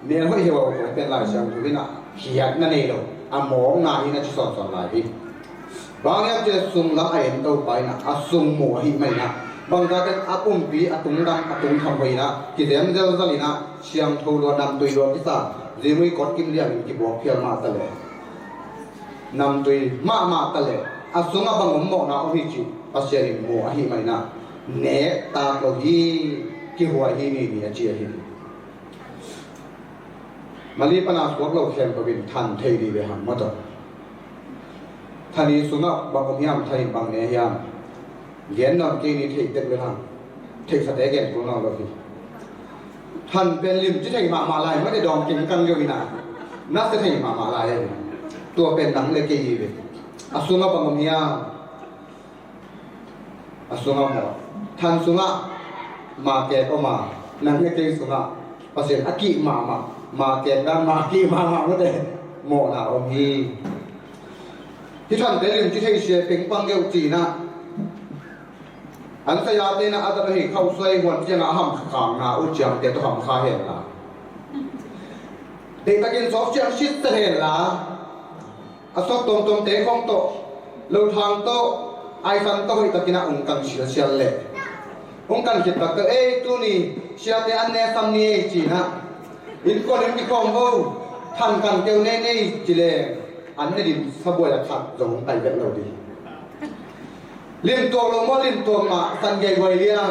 แม้ว่าเหี่ยวของเป็นลายเสียงตัวนี้นะเขียนนั่นเองหรออ่ะมองนายนะจะสอนลายพี่บางอย่างจะสุ่มละไอ้เต้าไปนะอ่ะสุ่มหมัวหิไม่นะบางการอาปุ่มปีอาตุงดำอาตุงทำไว้นะกิเลสเจ้าสันนะเสียงทูรัวดำตุยรัวพิษาเรื่องนี้กดกินเลี้ยงกิบบอกเพียงมาตะเลยนำตุยมาตะเลยอาสุงะบังมโมนาอภิจิปัสยาริโมอหิไม่นะเนตาโลหิ ki huai hi ni a chia hi mali pana swak lo khem ko bin than thei ri ve han ma to thani sunga ba ko hiam thai bang ne hiam gen non ki ni thei tek ve han thei sa te gen ko no lo hi than pen lim chi thei ma lai ma de dom king kang yo ina na se thei ma lai tua pen nang le ki hi ve asunga ba ko hiam asunga mo than sunga ma ke ko ma nang le ki sunga pasien aki ma ke dan ma ki ma mo de mo na om hiที่ท่านเตลิมที่ให้เสียเป็นปังเกวจีนะอันสยามเนี่ยนะอาจจะให้เข้าช่วยหัวที่จะห้ามขังนะอุจจาระเดี๋ยวต้องฆ่าเห็นละเด็กตะกินสอบเชียงชิดเห็นละอาสอบตรงเตะของโตเราทางโตไอ้สันโตให้ตะกินองค์กันเชียเล่องค์กันคิดตะก็ตัวนี้เชียเตอันเนสัมเนียจีนะอินก็เรื่องที่กองเขาทำกันเกี่ยวเน่จีเล่อันนี้ดิสบวยขัดจงไปแบบเราดีเลี้ยงตัวลงมาเลี้ยงตัวมาสันเกยไว้เลี้ยง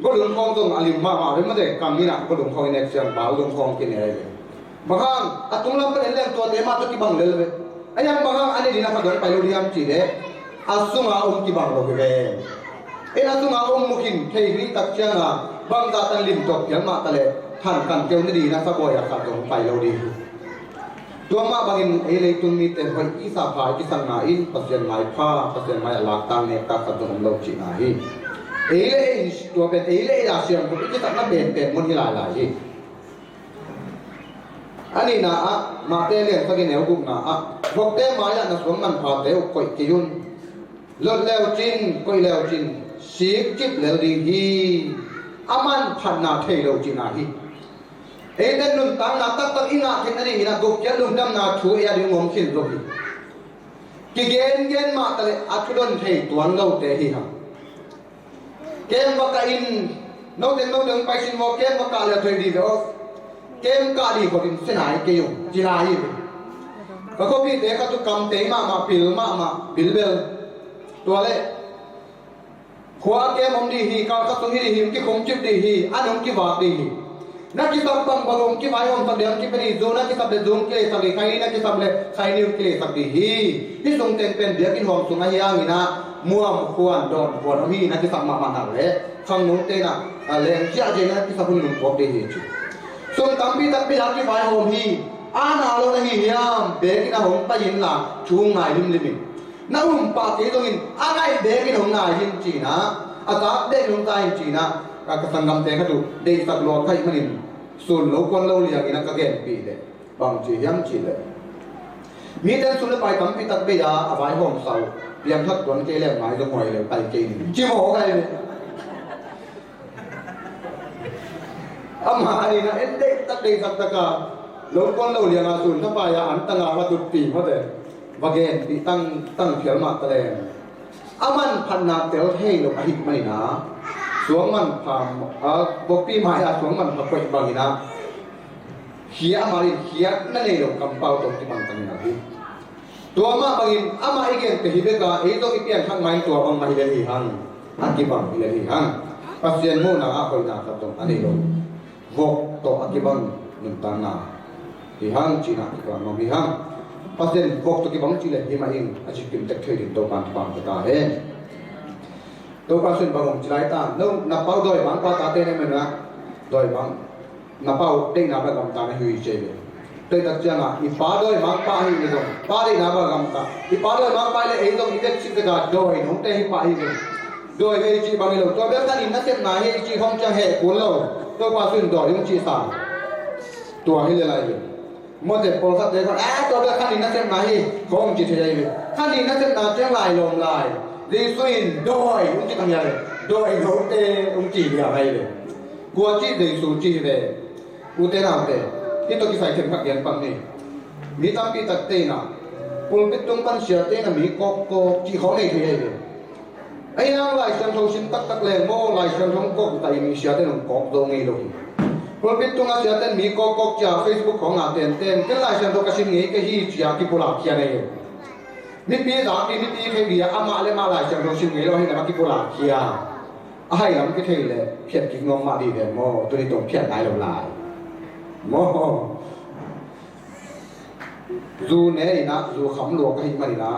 ก็หลงคลองตรงอลิมมาเป็นมาเด็กกำนี้นะก็หลงคลองในเชียงบ่าวหลงคลองกินอะไรเลยบางครั้งอะตรงนั้นเป็นเลี้ยงตัวเดมาตัวที่บังเลยไอ้ยังบางครั้งอันนี้ดินะขัดจงไปเราเลี้ยงจีเดอาสุงอาที่บังเราเลยอาสุงอามุขินเทวิตักเชียงบางตาตันลิมตกเพียงมาตะเลท่านกันเกี่ยวนี่ดีนะสบวยขัดจงไปเราดีตัวมาบางอินเลยตุนมีแต่คนอีสาพายที่สังนาอินปัสยังไงผ้าปัสยังไงหลักตังเนี่ยตักขัดจงเราจีนาฮิเลยตัวเป็นเลยอาเซียนคนที่ตักนั่นเป็นมันที่หลายอันนี้นะมาเตเลียนสักแนวกุมนะพวกเตมาอย่างนั้นสมมันพาเตวก่อยกิยุนลดแล้วจินก่อยแล้วจินสีจิบแล้วดีฮีอามันพันนาเทเราจีนาฮินั่นนุ่นตังนักตักอินาเห็นอะไรนะกุกยันลุ่มดำนาช่วยอะไรงงขึ้นลงกิเกนมาแต่อัดดนเทตัวเราเตะฮีฮะเกมวักอินน้องเดินไปสินวอเกมวักอะไรเทดีเด้อเกมกาดีคนเส้นไหนเกี่ยวจีราฮีก็พี่เตะก็ตุกำเตะมาปิลบิลเบลตัวเล่ขวาเกมผมดีฮีการก็ตรงนี้ดีฮีที่คงจิบดีฮีอันนั้นกี่บาทดีฮีนักกีฬาบางคนที่ไม่ยอมทำเรื่องที่เป็นดูนักกีฬาเด็กดูเกลี่ยสับดีใครนักกีฬาเด็กใครนิวเกลี่ยสับดีฮีที่ส่งเต็มเป็นเดี๋ยวกินหอมส่งให้ยังนี่นะมัวควรโดนควรฮีนักกีฬามาหนักเลยฟังนู้นเต้นะเลี้ยงเจ้าเจนักกีฬาคนหนึ่งพบดีฮีส่งตั้งปีตั้งปีนักกีฬาหอมฮีอาณาโลกนี้ยามเบกินหอมไปยินหลังช่วงไหนลิมนักปากีตรงนี้อะไรเบกินหอมไหนยินจีนะอาตาเด็กหอมใจจีนะก็สังกัมเตะก็ดูเด็กสักโลกใครมันส่วนโลกคนเราเรียกนักเก็ตปีเลยบางทียังจีเลยมีแต่สุดไปตั้งปีตัดไปยาอภัยห้องเสาเลี้ยงทักตัวนี้เลี้ยงหมายจะหอยเลยไปกินจิโม่ใครเลยอามาดีนะเด็กตัดเด็กสักตะกาโลกคนเราเรียกส่วนถ้าไปยาอันตั้งอาวัตถุปีเพราะแต่บางเกณฑ์ปีตั้งเขียนมาตะเลอามันพันนาเตลให้เราหิบไม่นะสวงมันพามบกปีมาสวงมันพาไปบางนะเขียมาริเขียนั่นเองเรากำเป้าตรงที่มันตั้งนะพี่ตัวมาบางอามาอีกอย่างแต่ฮิเบกาต้องอีกอย่างข้างในตัวบางมาฮิเลหิฮังอันที่บางฮิเลหิฮังปัสเซียนโมนาคอยนาครับตรงอันนี้เราวกตัวอันที่บางหนึ่งตั้งนาฮิฮังจีน่าที่บางน้องฮิฮังปัสเซียนวกตัวที่บางจีเลยฮิมาอิงอาจจะกินแต่เคยดินตัวบางที่บางตาเห็นตัวการส่วนบางองค์ใจตาโน้นับเป้าโดยบางปาตาเต้นเหมือนนะโดยบางนับเป้าเต้นนับแบบกำตาในหุยเจเลยโดยตัดเจ้าอีป้าโดยบางป้าหิเลยตรงป้าได้นับแบบกำตาอีป้าโดยบางป้าเลยเองตรงอีเด็กชิดกาโดยน้องเต้ให้ป้าหิเลยโดยเฮจีบางเลยตัวเบี้ยท่านอินนักเก็ตนายเฮจีห้องจะแห่กุลเราตัวการส่วนโดยยังจีสามตัวให้เลยอะไรอยู่เมื่อเด็กโปรสัตเด็กก็ตัวเบี้ยท่านอินนักเก็ตนายห้องจีเทียอยู่ท่านอินนักเก็ตนายเจ้าลายลงลายดีสุอินโดยอุ้งจีทำยังไงโดยเขาเตะอุ้งจีอย่างไรเลยกัวจีดีสุจีเลยอุเตนาเตะที่ตัวที่ใส่เข็มขัดยันปังนี่มีตั้งปีตัดเตนะปุ่นปิดตรงปันเสียเตนะมีกอกจีเขาไม่เคยเลยไอ้ยังลายเส้นทองชิ้นตักแรงโม่ลายเส้นทองกอกแต่มีเสียเตนะกอกตรงนี้เลยปุ่นปิดตรงเสียเตนะมีกอกจากเฟซบุ๊กของอาเต็นก็ลายเส้นทองกระชินงี้ก็ฮีจากที่ปุระเขียนเลยนิดนี้จากนิดนี้แค่เดียอามาเลยมาลายเส้นทองชิ้นงี้เราให้กับที่ปุระเขีย ให้ลำก็เท่เลยเพียรกินงงมาดีเด่นโมตัวนี้ตรงเพียรได้ลำลายโมดูเนี่ยนะดูคำหลวงก็หิมันนะ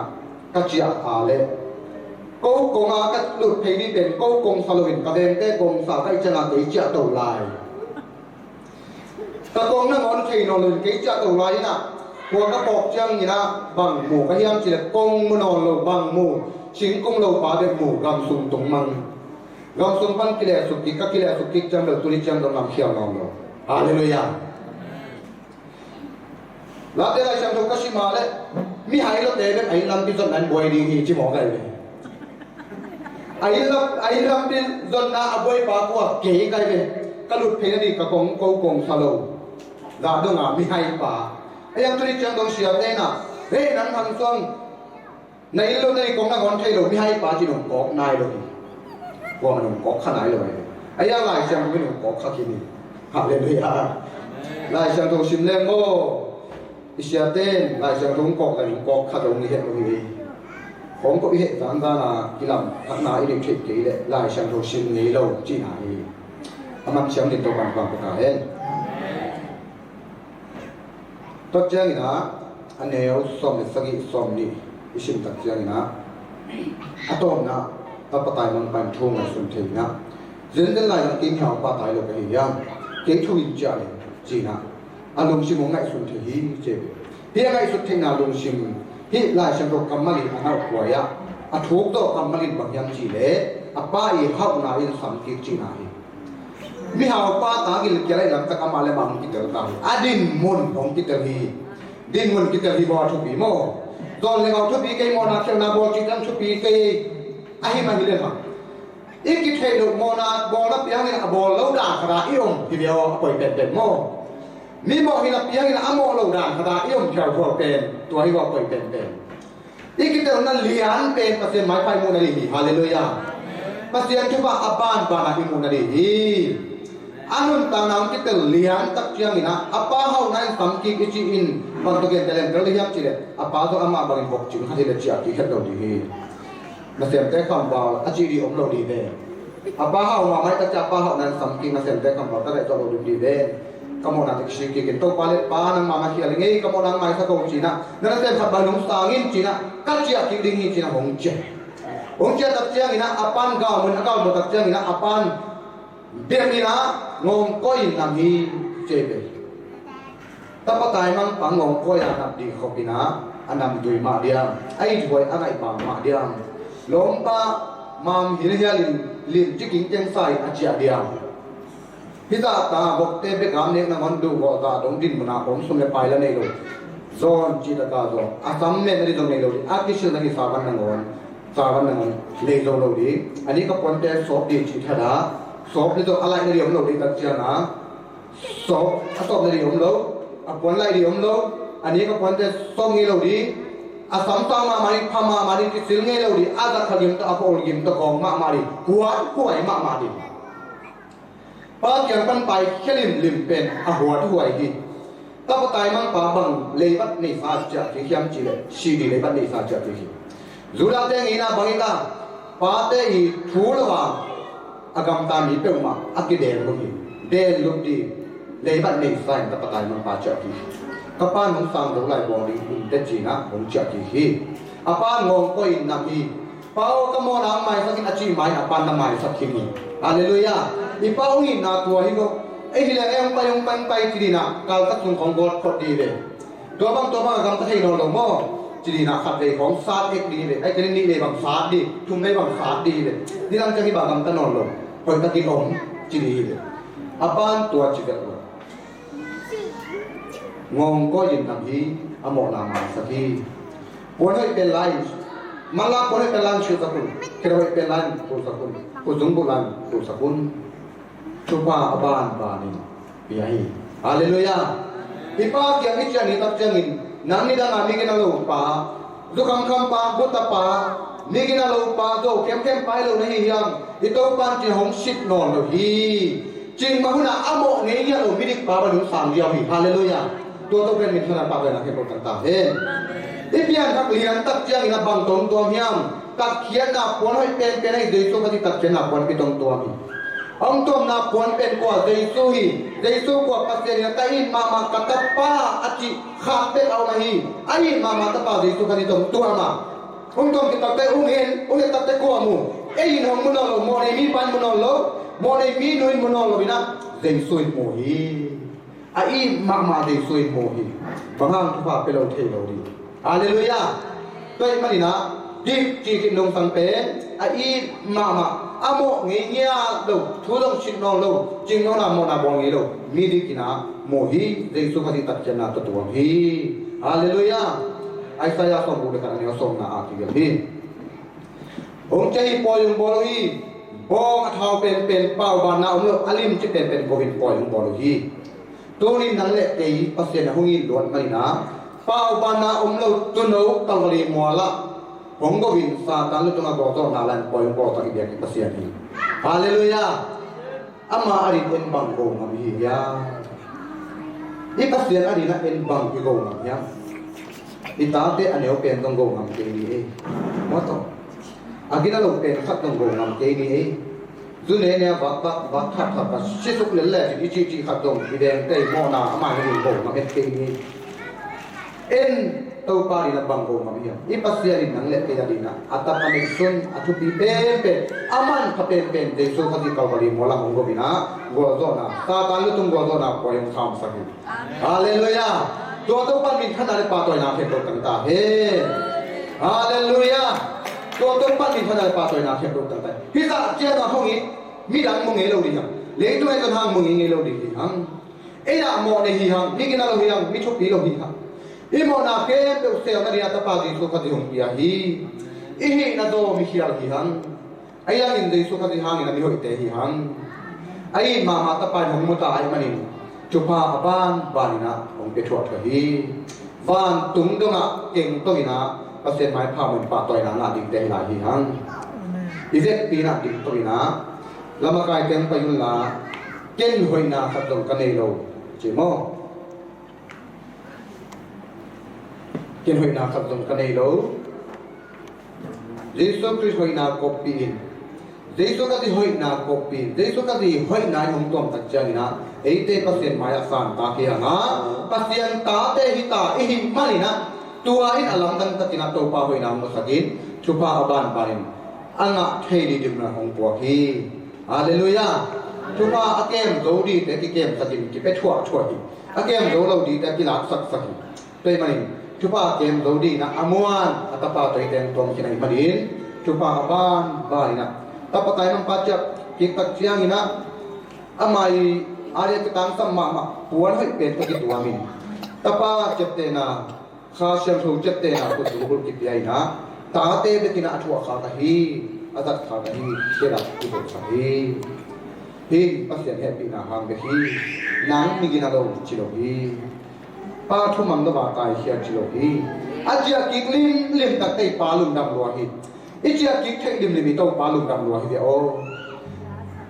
ก็เจียอาเลยกูกงอาก็หลุดเพลงนี้เป็นกูกงสโลวินกระเด็นได้กงสาวได้จะงานตีเจียตัวลายตะกงนั่งอนที่นอนเลยกี่เจียตัวลายนะหัวก็บอกเจียงนี่นะบังหมู่ก็ยังจีกงมันนอนลงบังหมู่ชิงกงเราปาเด็กหมู่กำซุ่มตรงมันกำซุ่มปันกิเลสสุกิก็กิเลสสุกิจังเลยตุลิจังตรงลำเขียวนอนลงฮาเลลูยาแล้วเดี๋ยวฉันถูกก็ชิมาเลยมีหายแล้วเดี๋ยวไอ้ลำที่จนนั้นบวยดีที่ชิมอกันเลยไอ้ลำที่จนน่าบวยปากว่าเก๋กันเลยก็หลุดเพลงนี้กับกงกงสโลดาดงอ่ะมีหายป่าไอ้ยังตุลิจังตรงเสียเต้น่ะเฮ้ยนั้นทำส่งในโลกในกองนักงานไทยเรามีหายป่าจีนงกอกนายเลยว่ามันงกอกขนาดเลยไอ้ยังหลายเสียงไม่งกอกข้าที่นี่ฮาเลลูยาหลายเสียงตรงชิมเล่งโง่อิสยาเต้นหลายเสียงตรงกอกกันกอกข้าตรงนี้เห็นตรงนี้ผมก็เห็นตามด้านกิลำทักนาอิเล็กทริกกี่เลยหลายเสียงตรงชิมนี้เราจีน่าอีมันเสียงติดตัวกันความประกาศเองตัวเจ้านี่นะอันนี้เอาส่งในสกิส่งนี่อิชิมตัดเจ้านี่นะอะตอมนะตัดปะไตมันเป็นทุ่งในสุนทรีนะเรื่องนั้นหลายอย่างกินเหาปะไตเราไปยังเก่งทุ่งจ่าเลยจีน่าอารมณ์ชิมงไงสุนทรีเจ็บเฮียไงสุดที่นาลงชิมที่หลายเสียงตรงกำมะลิอันเอาหัวยะอะทุกตัวกำมะลิบางอย่างจีเล่อะป้าอีเข้านาอินสัมกิจีน่ามีหาวป้าตากิลเกลัยหลังจากกำมาเลบังกิเตอร์ตาอดินมุนของกิเตอร์ฮีดินมุนกิเตอร์ฮีบอทุบีโมตอนเลงเอาทุบีเกยโมนาเชนาบอจิตันทุบีเกยอะฮิมันฮิเลมังอีกกิเทลุโมนาบอลับยังเนี่ยบอลเลวด่างขนาดอิอมทีเดียวปล่อยเป็นโมมีโมฮิลับยังเนี่ยอโมเลวด่างขนาดอิอมเฉาพวกเป็นตัวฮิว่าปล่อยเป็นอีกกิเตอร์นั้นเลี้ยงเป็นเปอร์เซ็นต์ไม้ไผ่มูนาดีฮาเลลูยาเปอร์เซ็นต์ที่ว่าอับบานบานาฮิมูนาดีanun tanam kita lian tak siang ina apa hau nai samki kici in bantuan dalam kalau lihat cile apa tu ama bagi bok cing hadi lecih aki hedo di nasem teh kambal aci di omlo di de apa hau mamai tak apa hau nai samki nasem teh kambal tak ada jauh di de kamu nanti kisi kikin tu palet panang mama hialing ini kamu nang mai sakau cina nasem sabanung sangin cina kaci aki dingi cina hongce tak siang ina apan kau mun kau tak siang ina apan dia mina ngom koi nami cebe tapatai mang pangong koi anak di kopina anam dui ma dia ai duai anai pa ma dia lompa mam hilya lim chiking teng sai achia dia hita ta bokte be gam ne na mandu go ta dong din mana om sum le pai la nei lo zon chi ta ka zo asam me ne dong nei lo a kishil na ki sawan na ngon le zo lo di ani ka ponte so di chi thadaสอบในตัวอะไรในเรื่องเราได้ตัดเชือกนะสอบในเรื่องเราผลอะไรเรื่องเราอันนี้ก็ผลจะส่งเงี้ยเราดีอาสามตามาดิพามาดิที่สิ่งเงี้ยเราดีอาจะขยิมตะอโปลยิมตะกองมาดิหัวห่วยมาดิป้าเกี่ยงปันไปแค่ลิมเป็นหัวห่วยดิถ้าพอตายมันป้าบังเลยบัดนี่ฟาจัดที่เข้มจีเลยชีดีเลยบัดนี่ฟาจัดที่จุดนั้นเองนะบางทีป้าเตะอีทูลว่าagam tami pe uma akide logi de lugdi leibat nei sai ta patai mang pa cha ki kapan mong sang do lai bori de china bong cha ki hi apa ngong ko in na hi pao ka mo na mai sakin achi mai apa na mai sakhi ni hallelujah i pao ni na tua hi go ei hile em pa yong pan pai ti na kal ta sun khong god khot di le to bang agam ta hei no lo moจีน่าขัดเลยของซาดเอกดีเลยไอ้เจนี่เลยบางซาดดีทุ่มเลยบางซาดดีเลยนี่นั่งจะที่บางคำตะนอนลงคนตะกี้อมจีดีเลยอาบ้านตัวจีเด็กเลยงงก็ยินทำทีอโมนามาสักทีคนให้เป็นไรมาลาคนให้เป็นไรชื่อสักคนแค่ว่าเป็นไรตัวสักคนผู้สูงบุรันตัวสักคนชุบาอาบ้านบ้านี่เปียฮีฮาเลลูยาที่ป้าเกี่ยงนิจานิตับจังอินnang ni dang ami kina lo pa zo kam pa buta pa ni kina lo pa zo kem pai lo nahi hiang ito pan chi hong sit non lo hi jing ma huna amo ne ya lo midik pa ba nu sam dia hi hallelujah to ben min thana pa ba na ke ko ta he ipian thak lian tak chiang ina bang tong tom hiam ตัดเขียนหน้าปวนให้เป็นให้เยซูก็ที่ตัดเขียนหน้าปวนไปตรงตัวมีองตัวหน้าปวนเป็นกว่าเยซูกว่าปัสเซียนแต่อินมากัตป้าอจิขาดเป็นเอามาฮีไอ้มาตป้าเยซูก็ที่ตรงตัวมาองตัวที่ตัดแต่เห็นตัดแต่กว่ามูไอ้น้องมุนอลโมเนมีปันมุนอลโมเนมีนุยมุนอลบินะเยซูโมฮีไอ้มาเยซูโมฮีบางครั้งทุกภาพเป็นเราเทเราดีฮาเลลูยาตัวมันนี่นะดิจีกินลงสังเป็นไอ้มาอโมเงียลูทุลงชินนองลูจริงน้องนาโมนาบองเงลูมีดีกินะโมฮีเยซูก็ที่ตัดเจนาตัวฮีฮาเลลูยาไอ้สายสมบูรณ์กันเนี่ยสมนาอาคิเฮีองใจปอยบอลฮีบองเท้าเป็นเป้าบานาอมลูอลิมจะเป็นโควิดปอยบอลฮีตัวนี้นั่นแหละเตยปัสเซนหงอินล้วนไม่นะเป้าบานาอมลูตุนเอาตั้งรีมัวละผมก็วินซาตันลุตงากอตนาลันปอยบอลตั้งเบียกิปัสเซนฮีฮาเลลูยาอามาอาริเอ็นบังโกงามิยาอีปัสเซนอารินะเอ็นบังกิโกงามยาอีตาเตอันเดียวเป็นต้องโกงามเกนี่เองหมดต่ออากินาลงเป็นขัดต้องโกงามเกนี่เองจุนเนี่ยวัดทัดชิสุกเล่นแหละที่จีขัดตรงที่แดงเตยมอนาอามาไม่รู้โกมาเป็นเกนี้เอ็นตัวปารินับบังโกมาเบียอีปัสเซียรินังเล่เตยดินะอัตตาพันธุ์ซุนอัตุปีเป็นอามันขับเป็นเดซูขัดที่เขาบริมอลาหงโกบินะกัวโซนาซาตานลุตุงกัวโซนาปอยงคำสักทีฮาเลลูยาตัวปันมินขนาดปาตัวนาเทปตัวต่างๆเฮ้ฮาเลลูยาตัวปันมินขนาดปาตัวนาเทปตัวต่างๆพิซซ่าเจ้าหน้าห้องนี้มีดังมงเงโลดีฮังเลี้ยงตัวเองก็ทางมงเงโลดีฮังไอ้ดาโมเนฮีฮังนี่กินอะไรฮังมิชุบดีโลดีฮังอีโมนาเกมเป็นเซลล์นาฬิกาตปาดีสุขดีหงพิอาฮีอีฮีนาโดมิคิอาลีฮังไอ้ยังอินดีสุขดีฮังอินามิโฮอิเตฮีฮังไอ้มาตปาหงมุตาไอ้มันนี่จุพาบานบานินะองเปชวดเฮีบานตุงดงะเก่งตัวนี้นะเปอร์เซ็นต์ไม้พามันปาตัวนั้นดิ่งเตะหลายฮีฮังอีเด็กปีน่ะดิ่งตัวนี้นะลำกายเต็มไปยุ่งละเก่งหอยนาขัดตรงกันเองเราใช่ไหมเก่งหอยนาขัดตรงกันเองเราเยซูคริสต์หอยนากบปีนเยซูก็ที่หอยนากบปีนเยซูก็ที่หอยนาหงตัวตัดใจนะเอเตเปอร์เซ็นต์ไม้สานตาเกียงนะเปอร์เซ็นต์ตาเตหิตาเอหิมันนี่นะตัวอินอลังตันตัดกินาตัวปาหอยนามุสกินชุพาอบานบารินอังะเทดีดิมนะหงปัวฮีฮาเลลูยาทุกว่าอาเกมโดดีแต่กิเกมสักินกิไปชั่วอีอาเกมโดเราดีแต่กิลักสักตัวมันทุกว่าเกมโดดีนะอมวนอัตปาตัวเต็มตัวมันกินมาดินทุกว่าบ้านนะแต่ปะไตมันปัจจับกิตักเชียงนะอามาอาเรียกตังสัมมาปวนให้เป็นตัวกิตัวมินแต่ปะเจ็บเตนะข้าเชื่อมถูกเจ็บเตนะกุศลบุญกิจใหญ่นะตาเตเป็นกินอัฐวข้าตะฮีอาตัดข้าตะฮีเชื่อกุศลสักฮีฮีปัสเซียนเฮปีนาฮังเบฮีนังมีกินาโดจิโลฮีปาทุมัมโนบาตายเชียจิโลฮีอาเจียกิกลิมตัดเตปาลุงดำรัวฮีอิเจียกิกเทงลิมโตปาลุงดำรัวฮีเดียว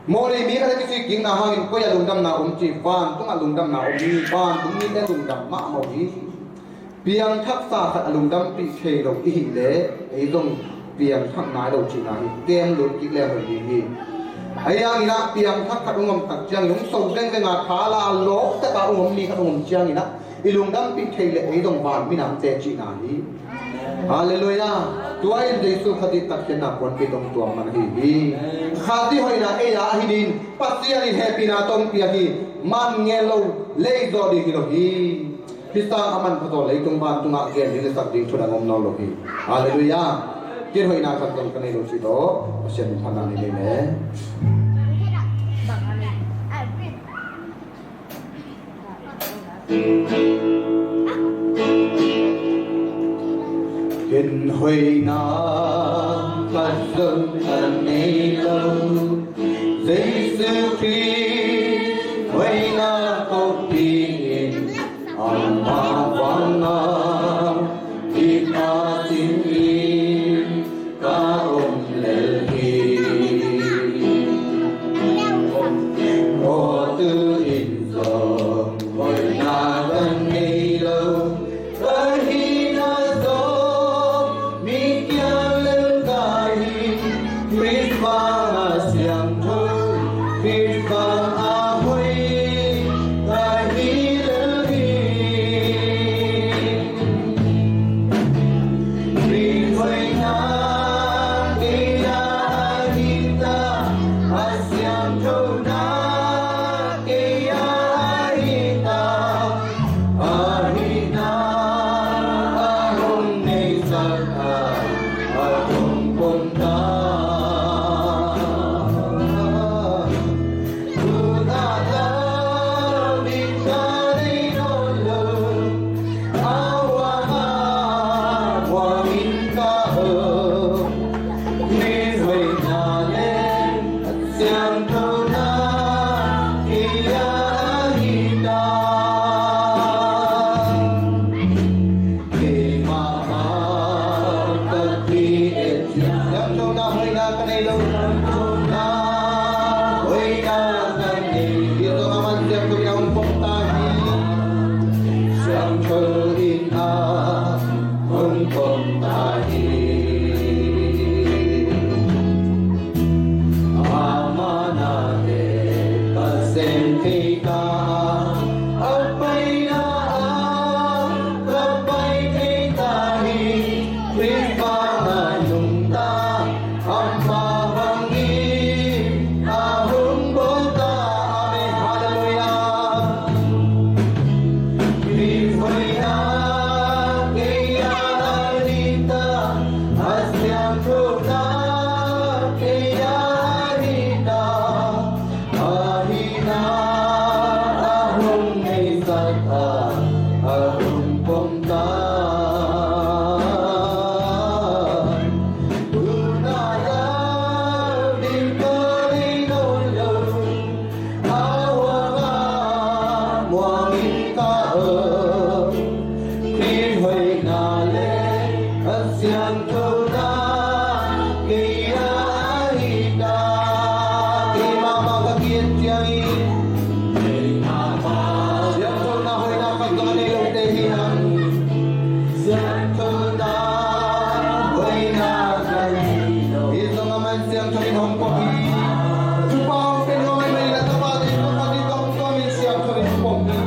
โมเรมีอะไรที่กิงนาฮังก็อย่าลุงดำนาจีฟานต้องลุงดำนามีฟานต้องมีแต่ลุงดำมาโมฮีเพียงทักษะขัดลุงดำปีเชโลอีหิเลไอ้ตรงเพียงทักนายเราจีนาฮีเกมลุงกิกแล้วฮีไอ้ยังนี่นะเพียงทักขัดงมตักเจียงลุงส่งเร่งงาขาลาโลกแต่ตาองมีขัดงมเจียงนี่นะอีลุงดำปีเทเลไอ้ตรงบ้านมีน้ำเตจีนาฮีฮาเลลูยาตัวไอ้เยซูขัดตักเจนับวันปีตรงตัวมันฮีขัดที่หอยนาเอียฮิดินปัสเซียนิเฮปีนาตรงปีฮีมันเงลเลยจอดีฮิโลฮีพิสตาอามันพัดเลยตรงบ้านตรงอาเกนนี่สักดิ่งชุดงมนอโลฮีฮาเลลูยาเกี่ยวกับนาขัดตรงกันในโลกสิโตเช่นพันนานี่เลย Kinh huy nó phát dương thần ni lâu Giê-xu Christ huy nó có tin on ma vang in a tin in ca lệ hi ô tư in dòng huy na gần ni lâu hi na dòng mi kia lên ca ahong pagtahin. Ama natin, pasente ka, apay na ang kapay kay tahi, ripanganong ta, ang mahangin, ahong bota. Amen. Hallelujah. Bifay na kaya alita, asyang na kaya alita, ahina ahong may sata, ahong pongtan. Unayang di ka rin ulong, awa muaming kaong, krihoy nale, asyang na kaya ahina. Kay mama kakit yain, siyang na ho'y nakagalilang tehinan, siyang na ho'y nakagalilang. Ito naman siyang tuminong pogi, supang Pinoy may natapati, kapatid ang kami siyang tuminong pogi.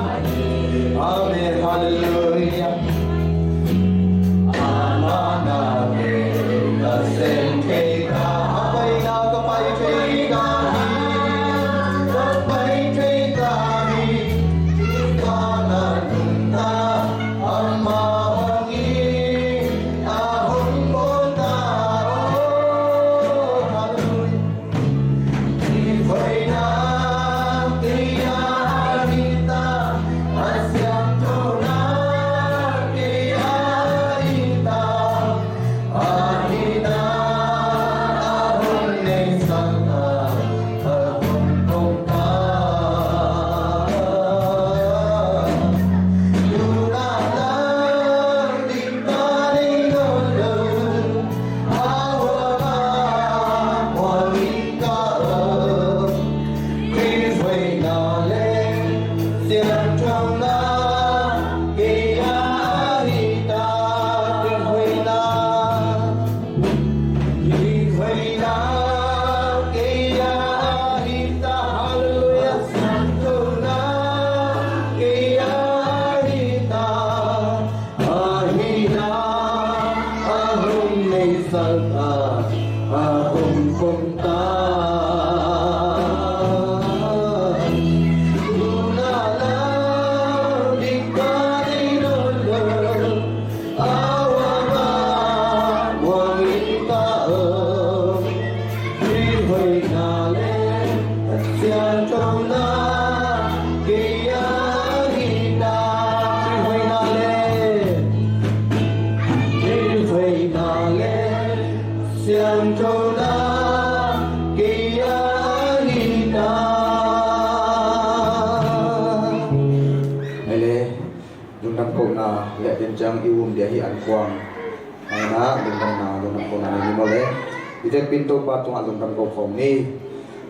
Amen, hallelujah. Ama namin, kasente ka, apay na kapay kay kami, kapay kay kami, ikananong na ang mahangin, ahong bota. Oh, hallelujah. Bifay na kaya alita, asyang na kaya alita, ahina ahong nagsaka, ahong pongtan. Lunalang di ka rin ulong, awa ka muaming kaong, krihoy nale, siyang na kaya alita. Krihoy na kaya alita, hallelujah. Santo na kaya alita, ahina ahong may salta, ahong pongtan. Lunalang di ka rin ulong, awa ka muaming kaong, krihoy nale, at siyang na kaya alita. Krihoy nale, krihoy nale, siyang na kaya alita. Hele, dundang ko na liatin siyang iwum diahi kuang. Ay na, dundang ko na nanimole. Ito pinto pa itong alundang ko kong ni.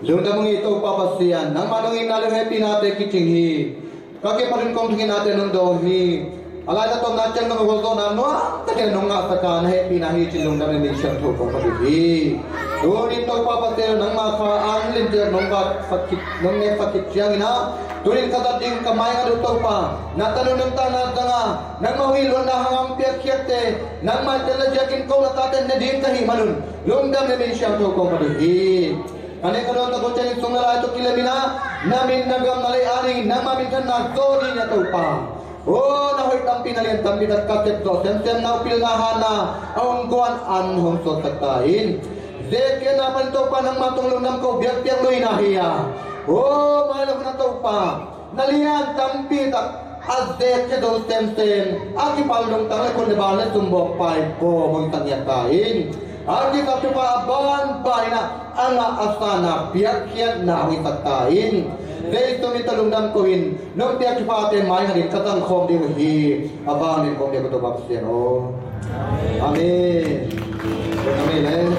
Dundang mong ito papasiyan. Nang manungin nalang happy natin kichinghi. Kaki pa rin kong tingin natin nung dohi. Alay na itong natyang nung gusto na no, takin nung nga saka na happy na hichilong na rin siyang tukong kabihi. Doon ito papasiyan ng makaang lindir nung sakit siyang ina. Turin kadating kamay nga dito pa, natanong ng tanad nga, nang mawilon na hangang piyak-kiyate, nang magdalagyakin ko na tatin na din kahimanon, lungdam namin siyang tukong kabihi. Kanay ka doon takot siya itong nala ito kilamina, namin nagam nalay-aring, nang maminsan na zoni niya ito pa. Oh, nahoy tampi na liyan, tampi at kaset to, sen na upilnahan na, ang kuwan anhong sotaktain. Zeke na palito pa ng matulunam ko, biyak-biyak lo inahiya. Oh, malam na to pa. Nalian tampi tak azek ke do sen, aki palong tangan ko nebale tumbok pai ko mong tangyatain. Aki kapyo pa aban pa na anga asana biyak na witaktain. Dahil tumitalungdan ko hin, nung biyak pa atin may harin katang kom di wahi. Abanin kom di ko to papasyan. Oh. Amen. Amen.